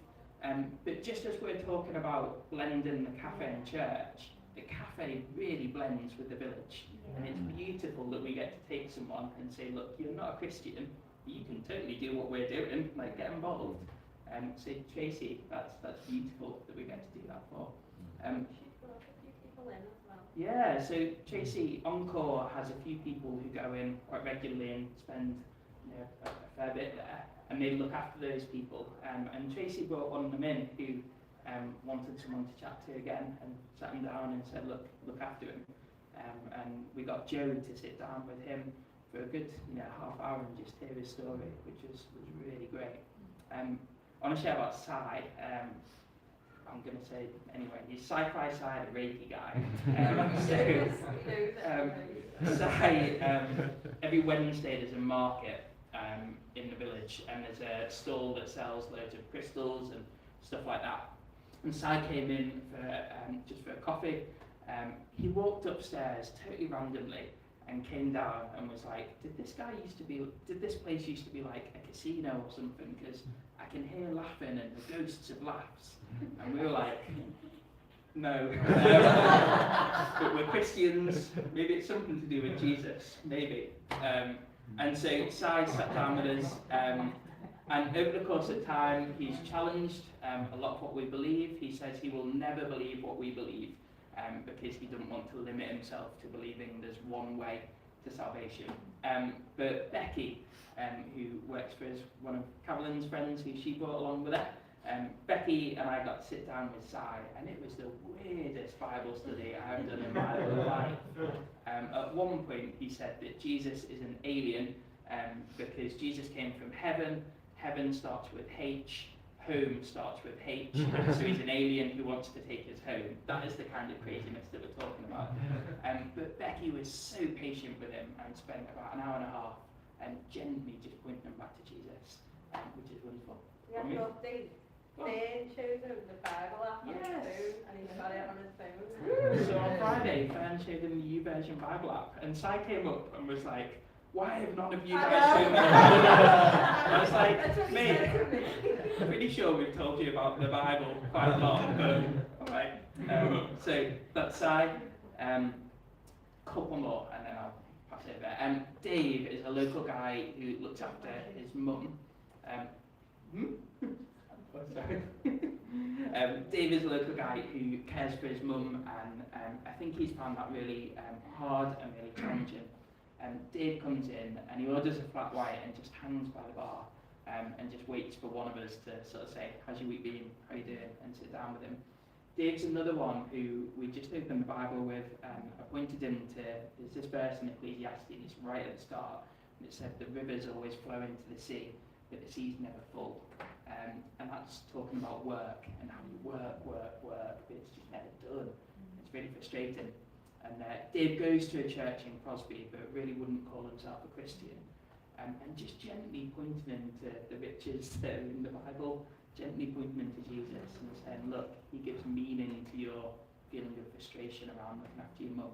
But just as we're talking about blending the cafe and church, the cafe really blends with the village. And it's beautiful that we get to take someone and say, look, you're not a Christian, you can totally do what we're doing, get involved. So Tracy, that's beautiful that we get to do that for. Yeah, so Tracy, Encore has a few people who go in quite regularly and spend a fair bit there, and they look after those people. And Tracy brought one of them in who wanted someone to chat to again, and sat him down and said, look after him. And we got Joe to sit down with him for a good half hour and just hear his story, which was really great. I want to share about Sai. I'm going to say anyway, he's sci-fi side, a Reiki guy. Sai, every Wednesday there's a market in the village, and there's a stall that sells loads of crystals and stuff like that. And Sai came in for just for a coffee. He walked upstairs totally randomly and came down and was like, did this place used to be like a casino or something? Because I can hear laughing and the ghosts of laughs. And we were like, no. But we're Christians, maybe it's something to do with Jesus, maybe. And so Si sat down with us, and over the course of time, he's challenged a lot of what we believe. He says he will never believe what we believe because he doesn't want to limit himself to believing there's one way to salvation. But Becky, who works for us, one of Carolyn's friends who she brought along with her, Becky and I got to sit down with Si, and it was the weirdest Bible study I've done in my whole life. At one point, he said that Jesus is an alien because Jesus came from heaven. Heaven starts with H. Home starts with H. So he's an alien who wants to take us home. That is the kind of craziness that we're talking about. But Becky was so patient with him and spent about an hour and a half gently just pointing him back to Jesus, which is wonderful. Yeah, Dave showed him the Bible app on his phone, and he's got it on his phone. So on Friday, Fern showed him the YouVersion Bible app, and Si came up and was like, "Why have none of you guys shown me the Bible?" I was like, "Mate, I'm pretty sure we've told you about the Bible quite a lot, but alright." So that's Si. Couple more, and then I'll pass it over. Dave is a local guy who looks after his mum. Dave is a local guy who cares for his mum, and I think he's found that really hard and really challenging. Dave comes in and he orders a flat white and just hangs by the bar and just waits for one of us to sort of say, "How's your week been? How you doing?" and sit down with him. Dave's another one who we just opened the Bible with, appointed him to, there's this verse in Ecclesiastes, and it's right at the start, and it said, "The rivers always flow into the sea, but the sea's never full." And that's talking about work and how you work, but it's just never done. It's really frustrating. And Dave goes to a church in Crosby, but really wouldn't call himself a Christian. And just gently pointing him to the riches that are in the Bible, gently pointing him to Jesus and saying, "Look, he gives meaning to your feeling of frustration around looking after your mum."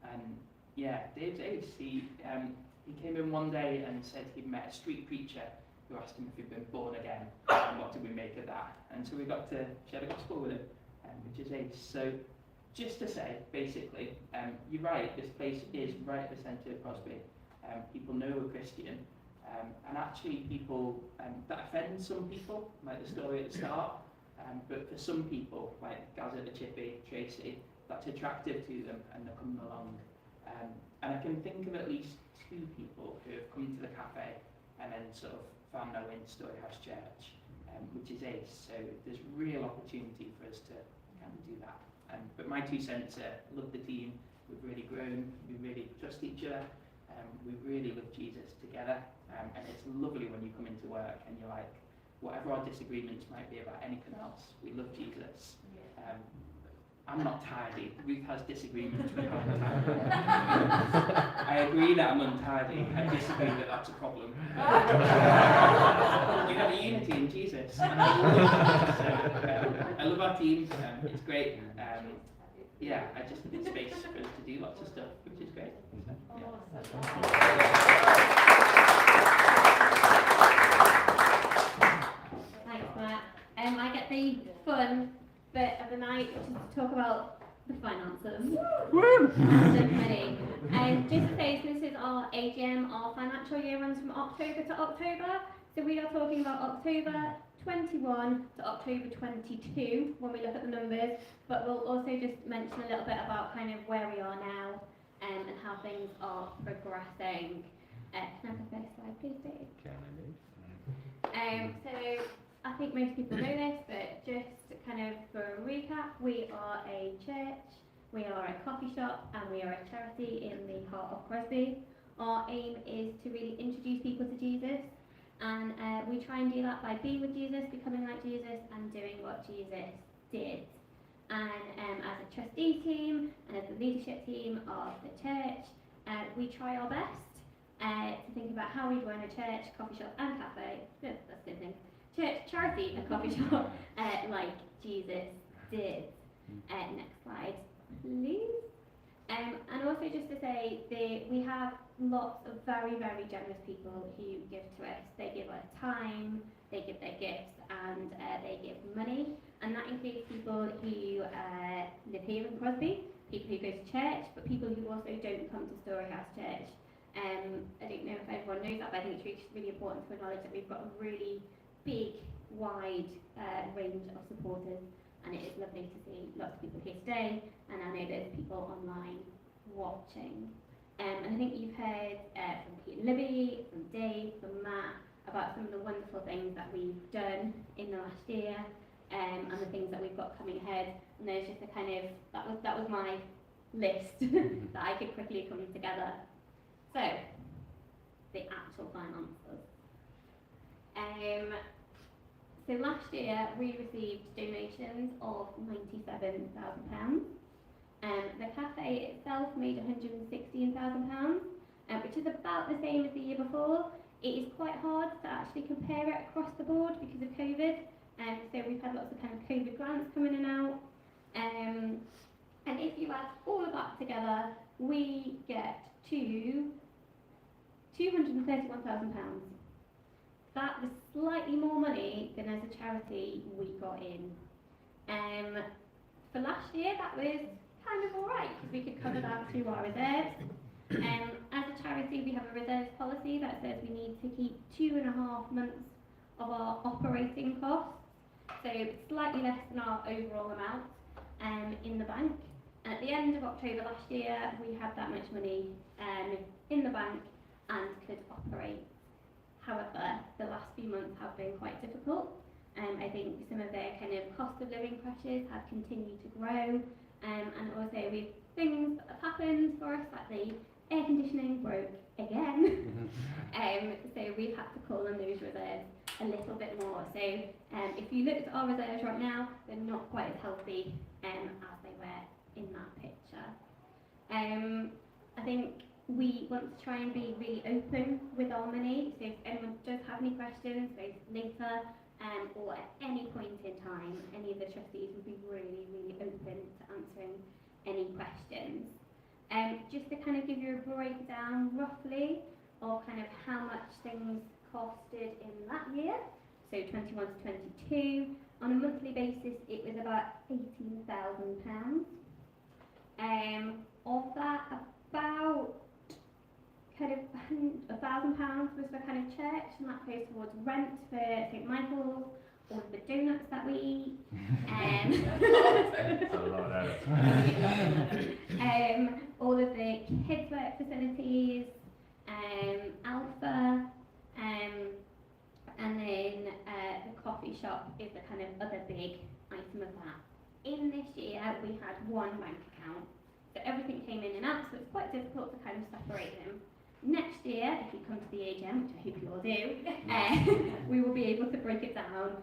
And yeah, Dave's ace. He came in one day and said he'd met a street preacher who asked him if he'd been born again, and what did we make of that? And so we got to share the gospel with him, which is ace. So just to say, basically, you're right, this place is right at the centre of Crosby. People know we're Christian, and actually people, that offends some people, like the story at the start, but for some people, like Gaza, the Chippy, Tracy, that's attractive to them and they're coming along. And I can think of at least 2 people who have come to the cafe and then sort of found their way into StoryHouse Church, which is ace. So there's real opportunity for us to kind of do that. But my 2 cents are, love the team, we've really grown, we really trust each other, we really love Jesus together, and it's lovely when you come into work and you're like, whatever our disagreements might be about anything else, we love Jesus. I'm not tidy. Ruth has disagreements with how I'm tidy. I agree that I'm untidy. I disagree that that's a problem. We have a unity in Jesus. And I love our team. It's great. Yeah, I just need space for us to do lots of stuff, which is great. Thanks, Matt. I get the fun bit of the night, which is to talk about the finances. And money. Just to say, so this is our AGM, our financial year runs from October to October. So we are talking about October 21 to October 22 when we look at the numbers, but we'll also just mention a little bit about kind of where we are now and how things are progressing. Can I have the first slide, please, Dave? So I think most people know this, but just kind of for a recap, we are a church, we are a coffee shop, and we are a charity in the heart of Crosby. Our aim is to really introduce people to Jesus, and we try and do that by being with Jesus, becoming like Jesus, and doing what Jesus did. And as a trustee team and as a leadership team of the church, we try our best to think about how we run a church, coffee shop, and cafe. No, that's the same thing. Church, charity, and coffee shop, like Jesus did. Next slide, please. And also just to say, we have lots of very, very generous people who give to us. They give us time, they give their gifts, and they give money. And that includes people who live here in Crosby, people who go to church, but people who also don't come to StoryHouse Church. I don't know if everyone knows that, but I think it's really important to acknowledge that we've got a really big, wide range of supporters, and it is lovely to see lots of people here today, and I know there's people online watching. And I think you've heard from Pete and Libby, from Dave, from Matt, about some of the wonderful things that we've done in the last year, and the things that we've got coming ahead. And there's just a kind of, that was my list that I could quickly come together. So, the actual finances. So last year we received donations of £97,000. The cafe itself made £116,000, which is about the same as the year before. It is quite hard to actually compare it across the board because of COVID, so we've had lots of kind of COVID grants coming in and out. And if you add all of that together, we get to £231,000. That was slightly more money than as a charity we got in. For last year, that was kind of alright because we could cover that through our reserves. As a charity, we have a reserves policy that says we need to keep 2.5 months of our operating costs, so slightly less than our overall amount in the bank. And at the end of October last year, we had that much money in the bank and could operate. However, the last few months have been quite difficult. I think some of the kind of cost of living pressures have continued to grow, and also with things that have happened for us, like the air conditioning broke again. So we've had to call on those reserves a little bit more. So if you look at our reserves right now, they're not quite as healthy as they were in that picture. I think we want to try and be really open with our money, so if anyone does have any questions, both later or at any point in time, any of the trustees would be really, really open to answering any questions. Just to kind of give you a breakdown roughly of kind of how much things costed in that year, so 21 to 22, on a monthly basis it was about £18,000. Of that, about kind of £1,000 was for kind of church, and that goes towards rent for St Michael's, all of the donuts that we eat, all of the kids' work facilities, Alpha, and then the coffee shop is the kind of other big item of that. In this year, we had one bank account, so everything came in and out, so it's quite difficult to kind of separate them. Next year, if you come to the AGM, which I hope you all do, we will be able to break it down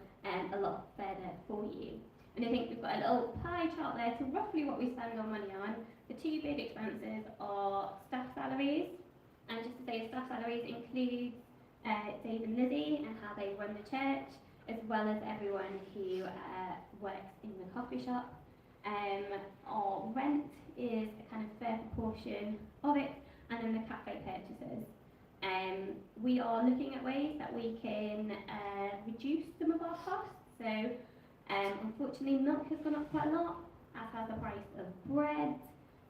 a lot better for you. And I think we've got a little pie chart there to roughly what we spend our money on. The two big expenses are staff salaries, and just to say staff salaries include Dave and Lizzie and how they run the church, as well as everyone who works in the coffee shop. Our rent is a kind of fair proportion of it, and then the cafe purchases. We are looking at ways that we can reduce some of our costs. So unfortunately milk has gone up quite a lot, as has the price of bread,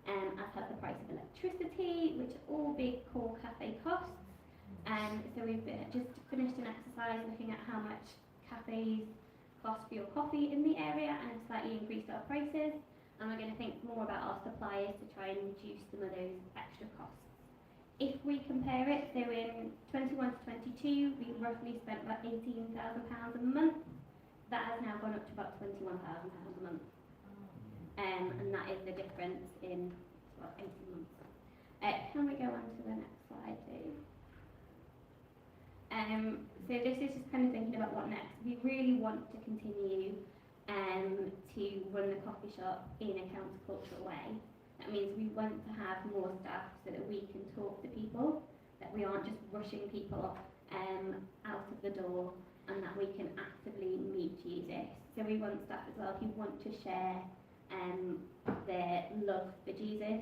as has the price of electricity, which are all big core cafe costs. So we've just finished an exercise looking at how much cafes cost for your coffee in the area and have slightly increased our prices. And we're going to think more about our suppliers to try and reduce some of those extra costs. If we compare it, so in 21 to 22, we roughly spent about £18,000 a month. That has now gone up to about £21,000 a month. And that is the difference in 18 months. Can we go on to the next slide, please? So this is just kind of thinking about what next. We really want to continue to run the coffee shop in a countercultural way. That means we want to have more staff so that we can talk to people, that we aren't just rushing people out of the door, and that we can actively meet Jesus. So we want staff as well who want to share their love for Jesus,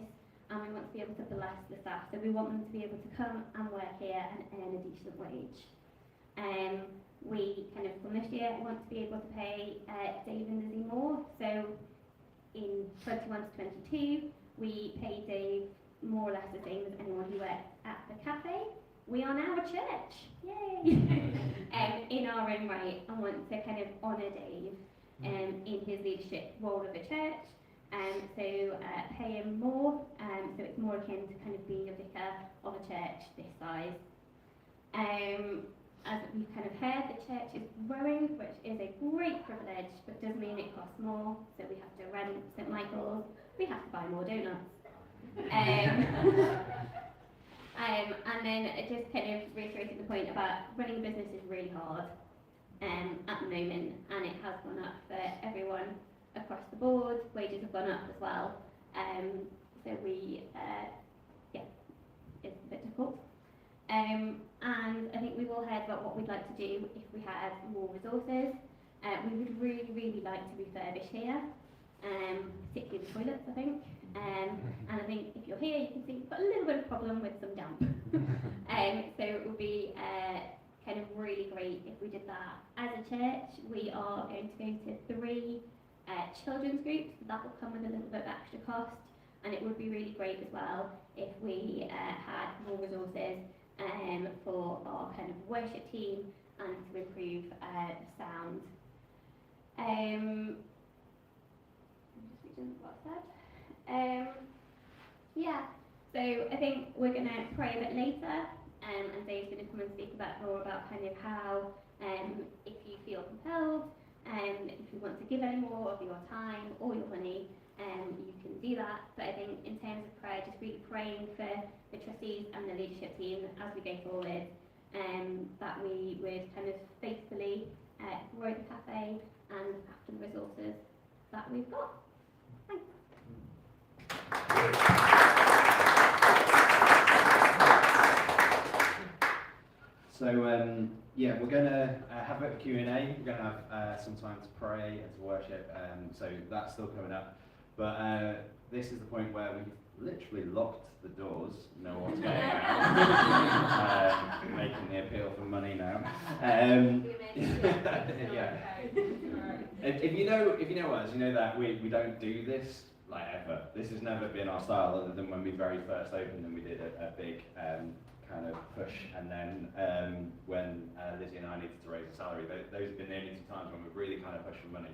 and we want to be able to bless the staff. So we want them to be able to come and work here and earn a decent wage. We kind of, from this year, want to be able to pay Dave and Lizzie more. So in 21 to 22, we pay Dave more or less the same as anyone who works at the cafe. we are now a church, yay! In our own right, I want to kind of honour Dave in his leadership role of a church, so pay him more, so it's more akin to kind of being a vicar of a church this size. As we've kind of heard, the church is growing, which is a great privilege, but does mean it costs more, so we have to rent St Michael's, we have to buy more donuts. And then just kind of reiterating the point about running a business is really hard at the moment, and it has gone up for everyone across the board. Wages have gone up as well, so it's a bit difficult. And I think we've all heard about what we'd like to do if we had more resources. We would really, really like to refurbish here, particularly the toilets, I think. And I think if you're here, you can see we've got a little bit of problem with some damp. So it would be kind of really great if we did that. As a church, we are going to go to 3 children's groups. That will come with a little bit of extra cost, and it would be really great as well if we had more resources for our kind of worship team and to improve sound. I'm just reading what I said. So I think we're going to pray a bit later, and Dave's going to come and speak more about kind of how, if you feel compelled, if you want to give any more of your time or your money, you can do that. But I think in terms of prayer, just really praying for the trustees and the leadership team as we go forward, that we would kind of faithfully grow the cafe and look after the resources that we've got. Thanks. So we're going to have a Q&A. We're going to have some time to pray and to worship, so that's still coming up. But this is the point where we've literally locked the doors. No one's going out. Making the appeal for money now. If you know us, you know that we don't do this like ever. This has never been our style, other than when we very first opened and we did a big kind of push, and then when Lizzie and I needed to raise the salary. Those have been the only 2 times when we've really kind of pushed for money.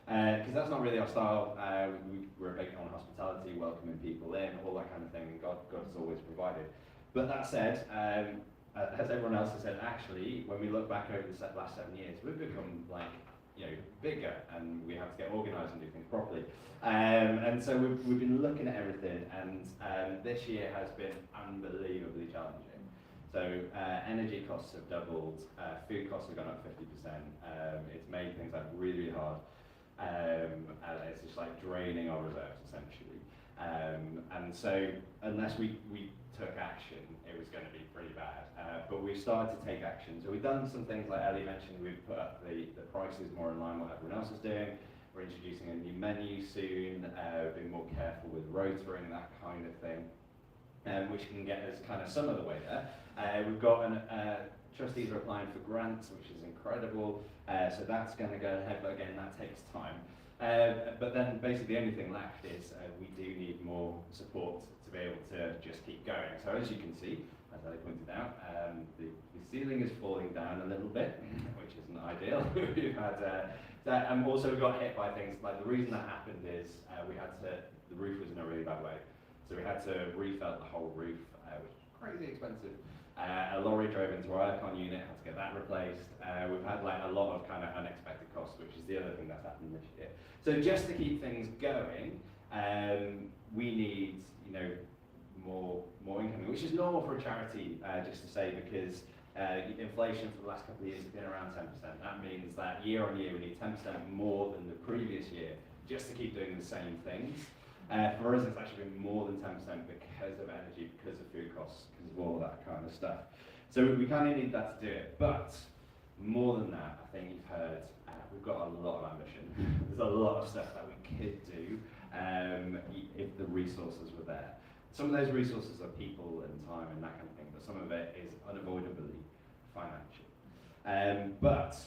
Because that's not really our style. We're big on hospitality, welcoming people in, all that kind of thing, and God has always provided. But that said, as everyone else has said, actually, when we look back over the last 7 years, we've become bigger, and we have to get organised and do things properly. And so we've been looking at everything, and this year has been unbelievably challenging. So energy costs have doubled, food costs have gone up 50%. It's made things really, really hard. And it's just like draining our reserves, essentially. And so unless we took action, it was going to be pretty bad. But we started to take action. So we've done some things like Ellie mentioned. We've put up the prices more in line with what everyone else is doing. We're introducing a new menu soon, being more careful with rotoring, that kind of thing, which can get us kind of some of the way there. We've got trustees are applying for grants, which is incredible. So that's going to go ahead, but again, that takes time. But then basically the only thing left is we do need more support to be able to just keep going. So as you can see, as I pointed out, the ceiling is falling down a little bit, which isn't ideal. We've had that, and also we got hit by things like, the reason that happened is the roof was in a really bad way. So we had to refelt the whole roof, which was crazy expensive. A lorry drove into our aircon unit, had to get that replaced. We've had a lot of kind of unexpected costs, which is the other thing that's happened this year. So just to keep things going, we need more income, which is normal for a charity, just to say, because inflation for the last couple of years has been around 10%. That means that year on year we need 10% more than the previous year just to keep doing the same things. For us, it's actually been more than 10% because of energy, because of food costs, because of all that kind of stuff. So we kind of need that to do it. But more than that, I think you've heard, we've got a lot of ambition. There's a lot of stuff that we could do if the resources were there. Some of those resources are people and time and that kind of thing, but some of it is unavoidably financial. But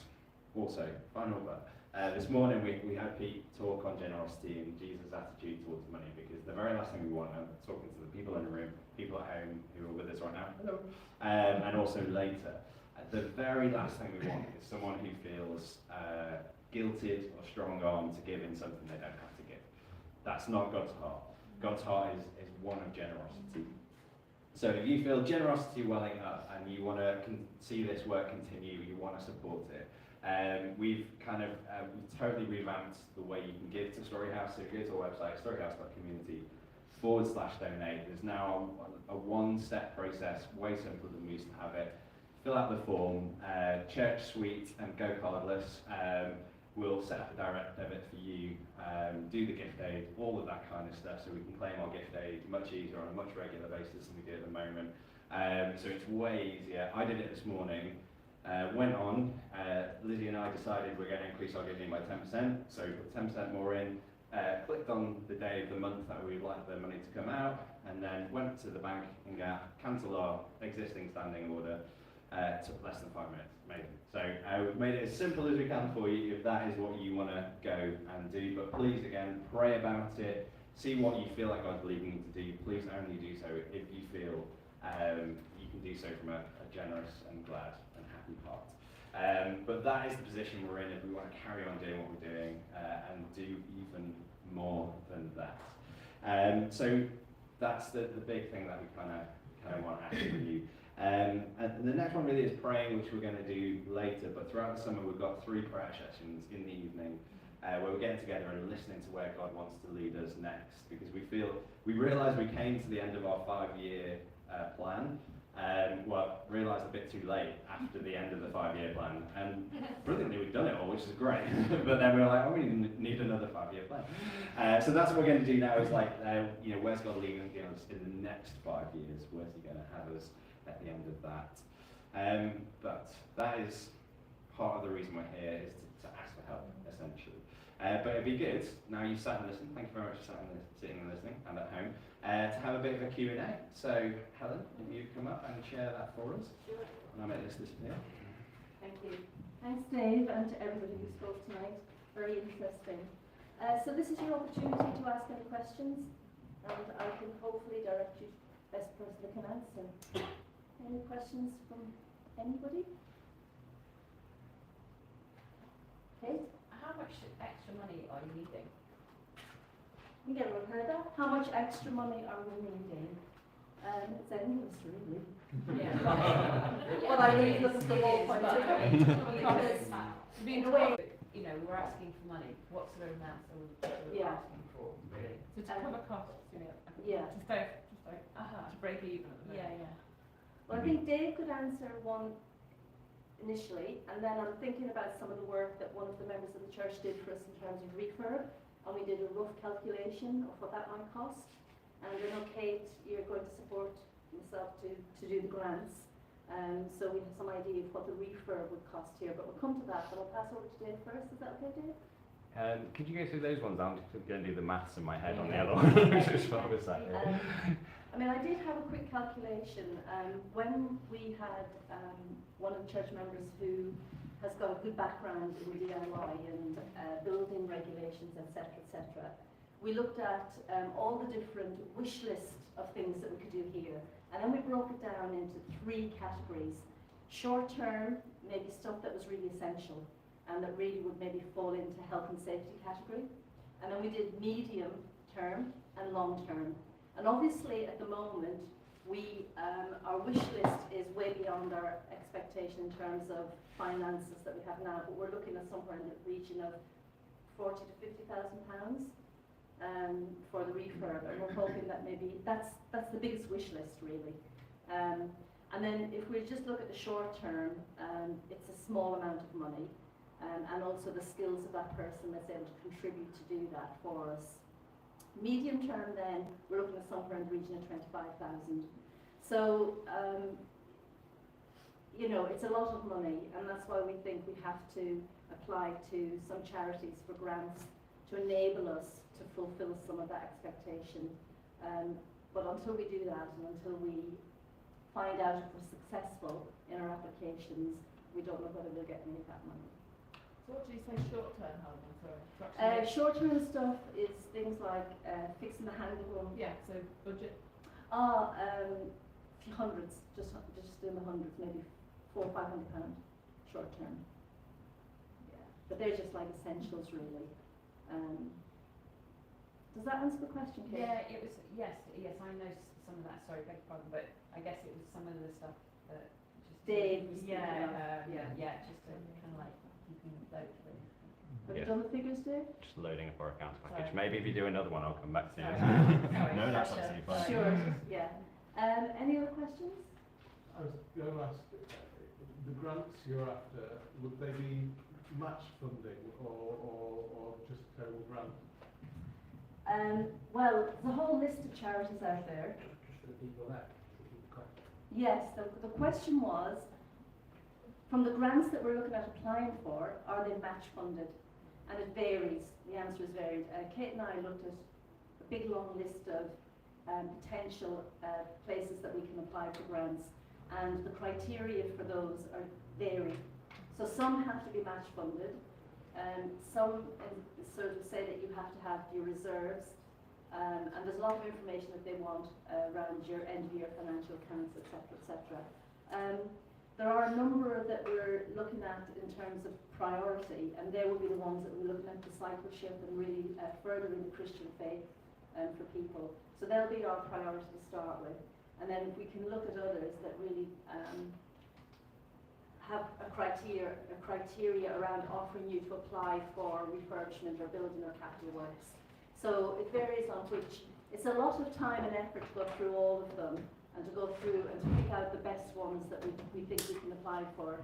also, final but, This morning we had Pete talk on generosity and Jesus' attitude towards money, because the very last thing we want, I'm talking to the people in the room, people at home who are with us right now, hello, and also later, the very last thing we want is someone who feels guilted or strong-armed to give in something they don't have to give. That's not God's heart. God's heart is one of generosity. So if you feel generosity welling up and you want to see this work continue, you want to support it, we've kind of we've totally revamped the way you can give to StoryHouse. So if you go to our website, storyhouse.community/donate, there's now a one-step process, way simpler than we used to have it. Fill out the form, Church Suite and Go Cardless. We'll set up a direct debit for you, do the gift aid, all of that kind of stuff, so we can claim our gift aid much easier on a much regular basis than we do at the moment. So it's way easier. I did it this morning. Went on, Lizzie and I decided we're going to increase our giving by 10%, so we put 10% more in, clicked on the day of the month that we'd like the money to come out, and then went to the bank and cancelled our existing standing order. Took less than 5 minutes, amazing. So we've made it as simple as we can for you if that is what you want to go and do, but please again, pray about it, see what you feel like God's leading you to do. Please only do so if you feel you can do so from a generous and glad and happy heart. But that is the position we're in if we want to carry on doing what we're doing and do even more than that. So that's the big thing that we kind of want to ask from you. And the next one really is praying, which we're going to do later, but throughout the summer we've got 3 prayer sessions in the evening where we're getting together and listening to where God wants to lead us next, because we realise we came to the end of our 5-year plan, realised a bit too late after the end of the 5-year plan, and brilliantly we've done it all, which is great, but then we were like, oh, we need another 5-year plan. So that's what we're going to do now, is like, where's God leading us in the next 5 years? Where's he going to have us at the end of that? But that is part of the reason we're here, is to ask for help, essentially. But it'd be good, now you've sat and listened, thank you very much for sitting and listening, and at home, to have a bit of a Q&A. So, Helen, if you come up and share that for us. Sure. And I'll make this disappear. Thank you. Thanks, Dave, and to everybody who spoke tonight. Very interesting. So this is your opportunity to ask any questions, and I can hopefully direct you to the best person that can answer. Any questions from anybody? Kate? How much extra money are you needing? I think everyone heard that. How much extra money are we needing? It's endless, really. Yeah. Well, I really look at the whole point of it. Because, in a way, we're asking for money. What sort of amounts are we asking for, really? So to cover costs, yeah. to stay, to break even at the moment. Yeah. Well, I think Dave could answer one initially, and then I'm thinking about some of the work that one of the members of the church did for us in terms of refurb, and we did a rough calculation of what that might cost. And I know, Kate, you're going to support myself to do the grants, so we have some idea of what the refurb would cost here, but we'll come to that, but I'll pass over to Dave first. Is that okay, Dave? Could you go through those ones? I'm just going to do the maths in my head on the other one, which is what I was saying. I did have a quick calculation. When we had one of the church members who has got a good background in DIY and building regulations, etc., we looked at all the different wish lists of things that we could do here, and then we broke it down into 3 categories. Short term, maybe stuff that was really essential and that really would maybe fall into health and safety category. And then we did medium term and long term. And obviously at the moment, our wish list is way beyond our expectation in terms of finances that we have now, but we're looking at somewhere in the region of £40,000 to £50,000 for the refurb, and we're hoping that maybe that's the biggest wish list, really. And then if we just look at the short term, it's a small amount of money, and also the skills of that person that's able to contribute to do that for us. Medium term, then, we're looking at somewhere in the region of 25,000. So, it's a lot of money, and that's why we think we have to apply to some charities for grants to enable us to fulfill some of that expectation. But until we do that, and until we find out if we're successful in our applications, we don't know whether we'll get any of that money. So what did you say short-term help? I'm sorry. To actually- Short-term stuff is things like fixing the handle. Yeah, so budget. Few hundreds, just in the hundreds, maybe £400 or £500 short-term. Yeah, but they're just like essentials, really. Does that answer the question, Kate? Yeah, it was, yes, I know some of that, sorry, beg your pardon, but I guess it was some of the stuff that just... Dave was yeah, thinking of, yeah, just to kind of like keeping afloat with. Have you done the figures, Dave? Just loading up our accounts package. Sorry. Maybe if you do another one, I'll come back to you. Sorry. No, that's Pressure. absolutely fine. Sure, yeah. Any other questions? I was going to ask, the grants you're after, would they be match funding or just total grant? Well, there's a whole list of charities out there. Just for the people there. Yes, the question was, from the grants that we're looking at applying for, are they match funded? And it varies. The answer is varied. Kate and I looked at a big long list of potential places that we can apply for grants, and the criteria for those are varied. So some have to be match funded, some sort of say that you have to have your reserves, and there's a lot of information that they want around your end of year financial accounts, etc., etc. There are a number that we're looking at in terms of priority, and they will be the ones that we're looking at discipleship and really furthering the Christian faith for people. So they'll be our priority to start with. And then we can look at others that really have a criteria around offering you to apply for refurbishment or building or capital works. So it varies on which. It's a lot of time and effort to go through all of them and to go through and to pick out the best ones that we think we can apply for.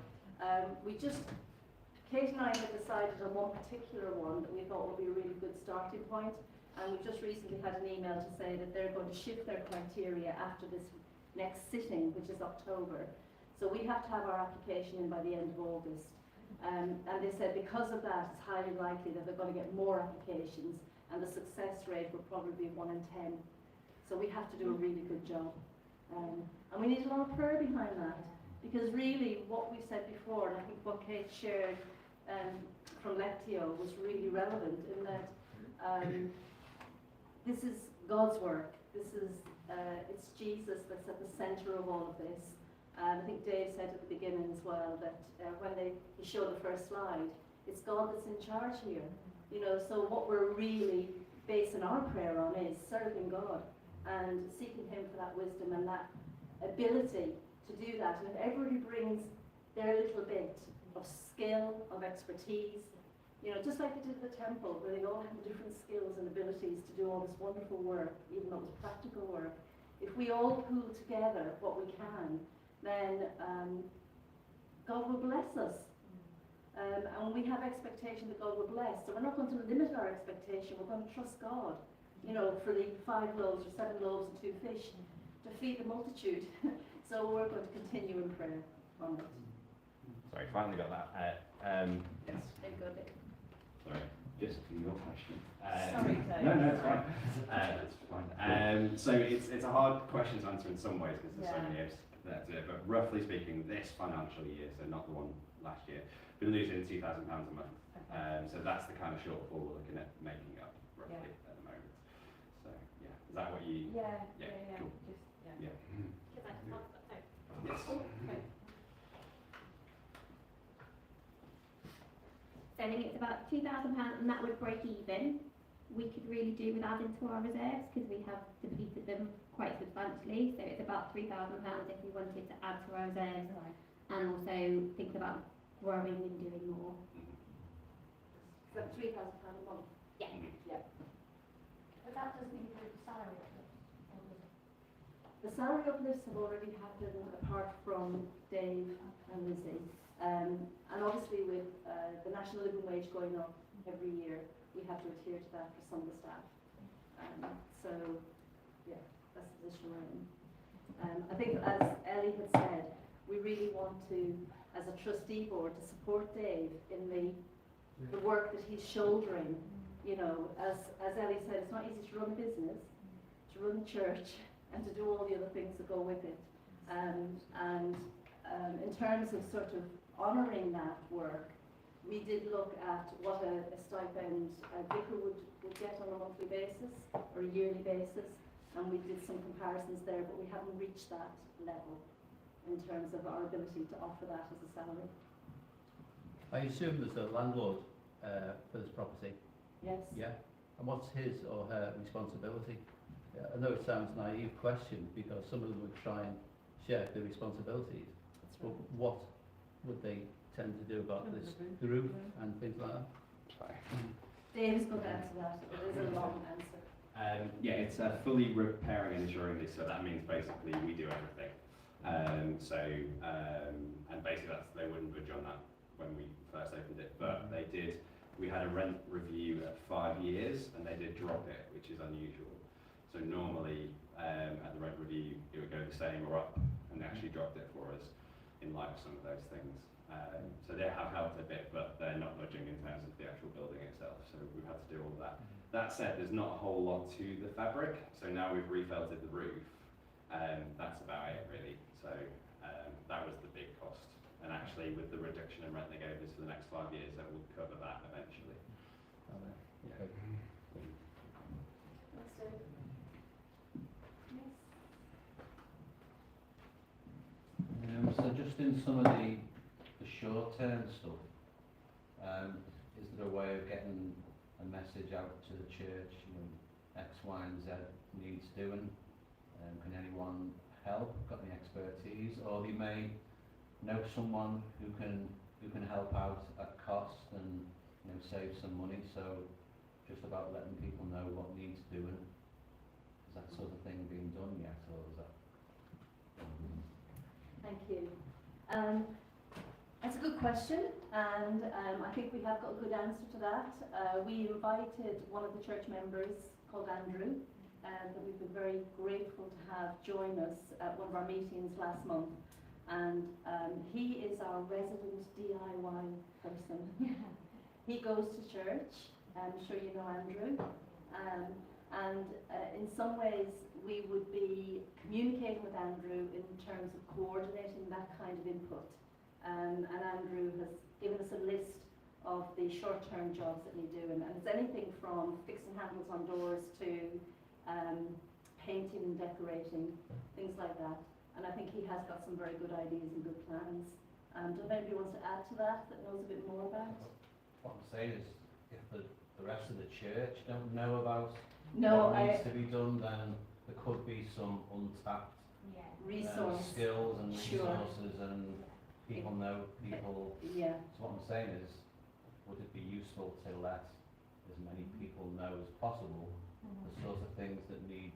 Kate and I had decided on one particular one that we thought would be a really good starting point, and we've just recently had an email to say that they're going to shift their criteria after this next sitting, which is October. So we have to have our application in by the end of August. And they said because of that, it's highly likely that they're going to get more applications, and the success rate will probably be 1 in 10. So we have to do a really good job. And we need a lot of prayer behind that, because really what we said before, and I think what Kate shared from Lectio was really relevant in that this is God's work. This is it's Jesus that's at the centre of all of this. I think Dave said at the beginning as well that when he showed the first slide, it's God that's in charge here. You know, so what we're really basing our prayer on is serving God and seeking Him for that wisdom and that ability to do that. And if everybody brings their little bit of skill, of expertise, you know, just like they did at the temple, where they all had different skills and abilities to do all this wonderful work, even though it was practical work. If we all pool together what we can, then God will bless us. And we have expectation that God will bless. So we're not going to limit our expectation, we're going to trust God, you know, for the 5 loaves or 7 loaves and 2 fish to feed the multitude. So we're going to continue in prayer on it. Sorry, finally got that. Yes, very good. Sorry, just for your question. Sorry, Dave. No, it's fine. That's fine. So it's a hard question to answer in some ways because there's so many years there to do it. But roughly speaking, this financial year, so not the one last year, been losing £2,000 a month. Okay. So that's the kind of shortfall we're looking at making up roughly at the moment. So yeah, is that what you? Yeah. Cool. Just, Yeah. Because I can answer that. Yes. Okay. So I think it's about £2,000, and that would break even. We could really do with adding to our reserves because we have depleted them quite substantially. So it's about £3,000 if we wanted to add to our reserves and also think about growing and doing more. Is that £3,000 a month? Yeah. Yeah. But that doesn't include salary uplifts. The salary uplifts have already happened apart from Dave and Lizzie. And obviously with the national living wage going up every year, we have to adhere to that for some of the staff. So, yeah, that's the position we're in. I think as Ellie had said, we really want to, as a trustee board, to support Dave in the work that he's shouldering. You know, as Ellie said, it's not easy to run a business, to run a church, and to do all the other things that go with it. In terms of sort of honouring that work, we did look at what a stipend a vicar would get on a monthly basis or a yearly basis, and we did some comparisons there, but we haven't reached that level in terms of our ability to offer that as a salary. I assume there's a landlord for this property. Yes? Yeah. And what's his or her responsibility? Yeah, I know it sounds a naive question because some of them would try and share the responsibilities. That's But right. what would they tend to do about this, the roof and things like that? Dave's going to answer that. It is a long answer. Yeah, it's fully repairing and insuring this, so that means basically we do everything. And basically they wouldn't budge on that when we first opened it, but they did. We had a rent review at 5 years, and they did drop it, which is unusual. So normally at the rent review it would go the same or up, and they actually dropped it for us in light of some of those things. So they have helped a bit, but they're not budging in terms of the actual building itself. So we've had to do all of that. That said, there's not a whole lot to the fabric. So now we've refelted the roof. That's about it really. So that was the big cost. And actually with the reduction in rent they gave us for the next 5 years, that will cover that eventually. Okay. Thanks, Dave. Yes? So just in some of the short-term stuff, is there a way of getting a message out to the church, you know, X, Y and Z needs doing? Can anyone help? Got any expertise? Or they may know someone who can help out at cost and, you know, save some money. So just about letting people know what needs doing. Is that sort of thing being done yet, or is that? Thank you. That's a good question, and I think we have got a good answer to that. We invited one of the church members called Andrew, that we've been very grateful to have join us at one of our meetings last month. And he is our resident DIY person. He goes to church, I'm sure you know Andrew, and in some ways we would be communicating with Andrew in terms of coordinating that kind of input. And Andrew has given us a list of the short-term jobs that we do, and it's anything from fixing handles on doors to painting and decorating, things like that. And I think he has got some very good ideas and good plans. Does anybody wants to add to that knows a bit more about? What I'm saying is, if the rest of the church don't know about No, what needs to be done, then there could be some untapped skills and resources, and people know people. Yeah. So what I'm saying is, would it be useful to let as many people know as possible the sort of things that need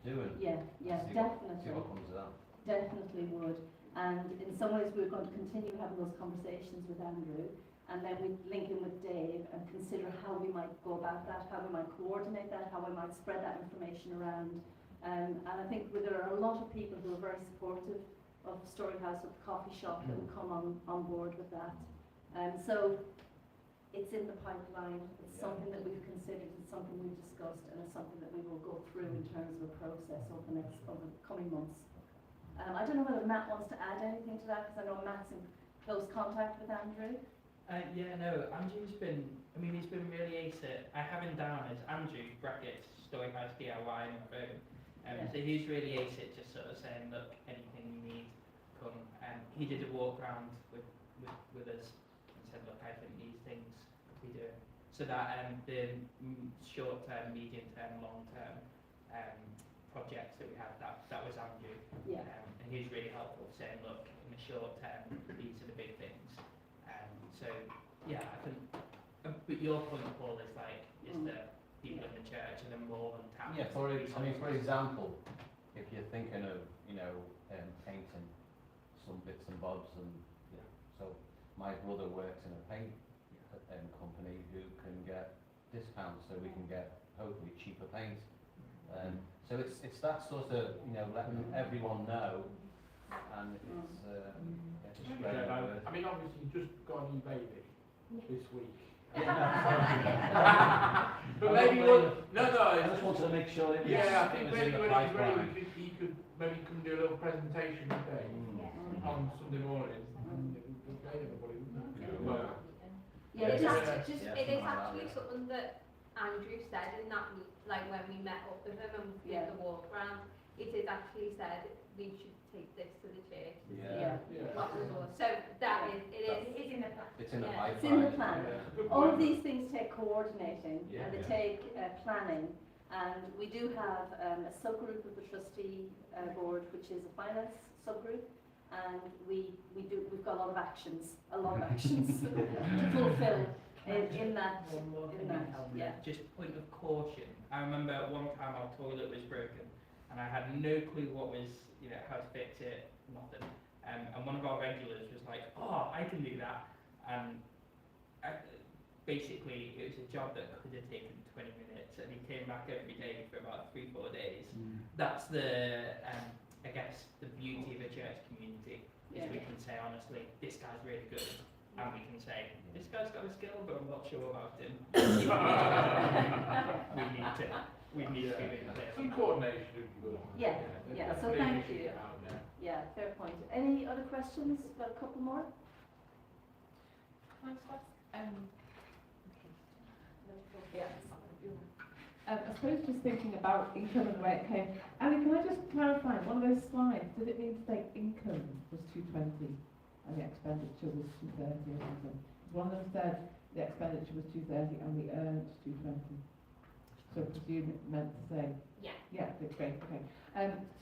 doing? Yeah, definitely. See what comes of that. Definitely would. And in some ways we're going to continue having those conversations with Andrew, and then we link in with Dave and consider how we might go about that, how we might coordinate that, how we might spread that information around. And I think there are a lot of people who are very supportive of StoryHouse at the coffee shop and come on board with that. So it's in the pipeline. It's something that we've considered, it's something we've discussed, and it's something that we will go through in terms of a process over the coming months. I don't know whether Matt wants to add anything to that, because I know Matt's in close contact with Andrew. Andrew's been, he's been really ace at, I have him down as Andrew brackets StoryHouse DIY on my phone. So he's really ace at just sort of saying, look, anything you need, come. He did a walk around with us and said, look, I think these things we do. So that the short term, medium term, long term projects that we have, that was Andrew. Yeah. And he was really helpful, saying, look, in the short term, these are the big things. I think, but your point, Paul, is the people in the church and then more than tap. Yeah, for example, if you're thinking of, painting some bits and bobs, and so my brother works in a paint company who can get discounts, so we can get hopefully cheaper paint. So it's that sort of, letting everyone know, and it's spreading the word. Obviously you just got a new baby this week. But maybe I just wanted to make sure it was, I think maybe in the when he's ready, pipeline. he could maybe come do a little presentation today on Sunday morning. And it would guide everybody, wouldn't it? it is actually something that Andrew said in that like when we met up with him and we did the walk around. It is actually said we should take this to the church. So that it is in the plan. It's in the It's in the plan. Yeah. All of these things take coordinating and they take planning. And we do have a subgroup of the trustee board, which is a finance subgroup, and we've got a lot of actions to fulfil in that. Yeah. Just point of caution. I remember one time our toilet was broken and I had no clue what was, how to fix it, nothing. And one of our regulars was like, oh, I can do that. And basically it was a job that could have taken 20 minutes and he came back every day for about 3-4 days. That's the, I guess, the beauty of a church community, is we can say honestly, this guy's really good. And we can say, this guy's got a skill, but I'm not sure about him. we need to be in place. Some coordination would be good. Yeah, so thank you. Yeah, fair point. Any other questions? Got a couple more? Can I just ask, I suppose just thinking about income and the way it came. Annie, can I just clarify, one of those slides, did it mean to say income was 220 and the expenditure was 230 or something? One of them said the expenditure was 230 and we earned 220. So I presume it meant to say... Yeah, that's great, okay.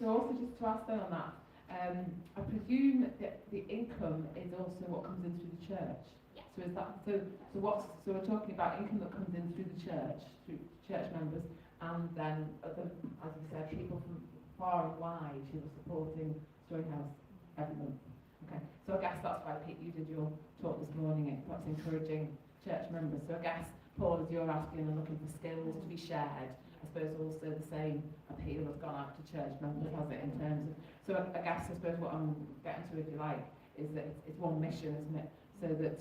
So also just to ask then on that, I presume that the income is also what comes in through the church. So is that so we're talking about income that comes in through the church, through church members, and then other, as you said, people from far and wide who are supporting StoryHouse every month. Okay, so I guess that's why Pete, you did your talk this morning, perhaps encouraging church members. So I guess, Paul, as you're asking and looking for skills to be shared, I suppose also the same appeal has gone out to church members, has it, in terms of, so I guess, I suppose what I'm getting to, if you like, is that it's one mission, isn't it? So that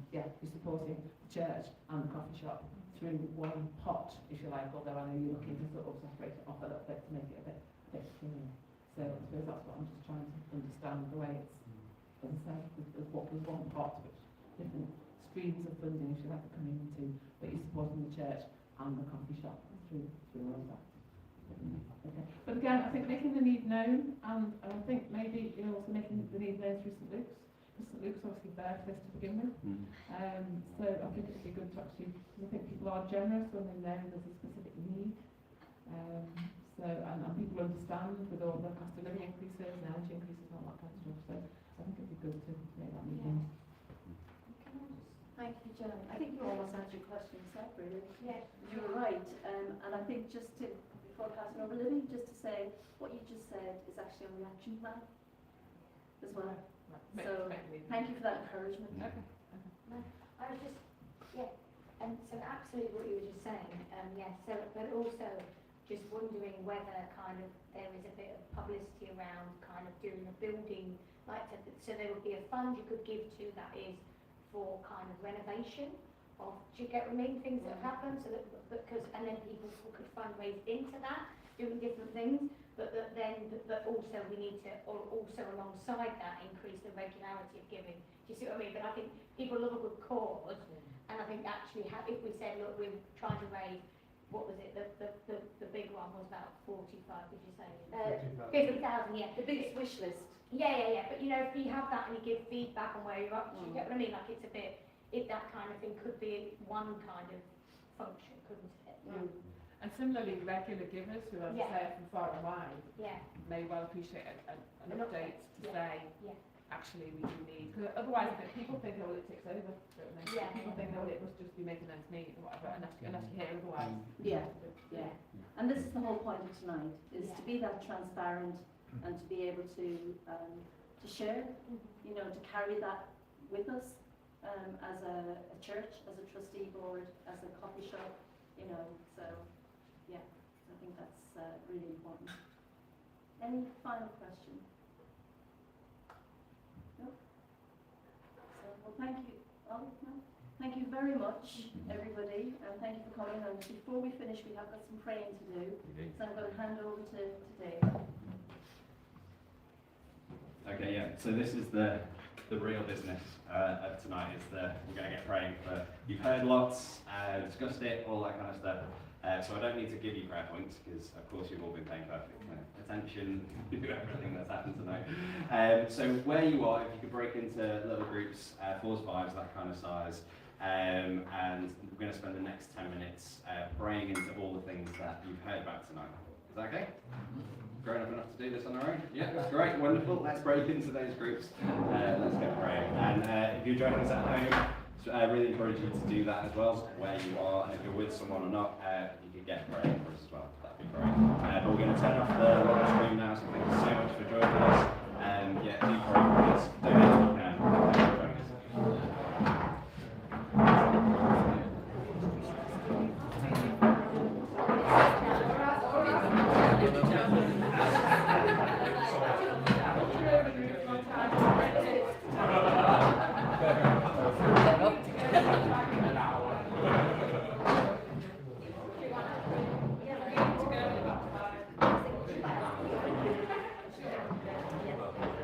you're supporting the church and the coffee shop through one pot, if you like, although I know you're looking to sort of separate it off a little bit to make it a bit cleaner. So I suppose that's what I'm just trying to understand, the way it's, as I say, there's one pot, which different streams of funding, if you like, are coming into, but you're supporting the church and the coffee shop through all of that. Okay. But again, I think making the need known, and I think maybe also making the need known through St Luke's. St Luke's obviously there for this to begin with. So I think it'd be good to actually, because I think people are generous when they know there's a specific need. And people understand with all the cost of living increases and energy increases and all that kind of stuff. So I think it'd be good to make that need known. Thank you, Jen. I think you almost answered your question yourself, really. Yeah. You were right. And I think just to, before passing over, Libby, just to say, what you just said is actually on the action plan as well. So, thank you for that encouragement. I was just, so absolutely what you were just saying, so, but also just wondering whether kind of there is a bit of publicity around kind of doing a building, like so there would be a fund you could give to that is for kind of renovation of, do you get what I mean, things that have happened, so that, because, and then people could fundraise into that, doing different things, but also we need to, or also alongside that, increase the regularity of giving. Do you see what I mean? But I think people love a good cause, and I think actually, if we said, look, we're trying to raise, what was it, the big one was about 45, did you say? 50,000, yeah. The biggest wish list. Yeah, but if you have that and you give feedback on where you're up to, you get what I mean? Like it's a bit, that kind of thing could be one kind of function, couldn't it? And similarly, regular givers who are from far and wide may well appreciate an update to say, actually we do need, because otherwise people think, oh, well, it takes over, don't they? People think, oh, it must just be making ends meet or whatever, unless you hear otherwise. Yeah. And this is the whole point of tonight, is to be that transparent and to be able to share, to carry that with us as a church, as a trustee board, as a coffee shop, so I think that's really important. Any final question? No? So, well, thank you. Oh, no? Thank you very much, everybody, and thank you for coming. And before we finish, we have got some praying to do, so I'm going to hand over to Dave. Okay, so this is the the real business of tonight is that we're going to get praying for. You've heard lots, discussed it, all that kind of stuff. So I don't need to give you prayer points because, of course, you've all been paying perfect attention to everything that's happened tonight. So where you are, if you could break into little groups, 4 to 5, that kind of size, and we're going to spend the next 10 minutes praying into all the things that you've heard about tonight. Is that okay? Grown up enough to do this on our own? Yeah, that's great, wonderful. Let's break into those groups. Let's get praying. And if you're joining us at home, I really encourage you to do that as well, where you are, and if you're with someone or not, you can get praying for us as well. That'd be great. But we're going to turn off the live stream now, so thank you so much for joining us. Yeah, do pray for us.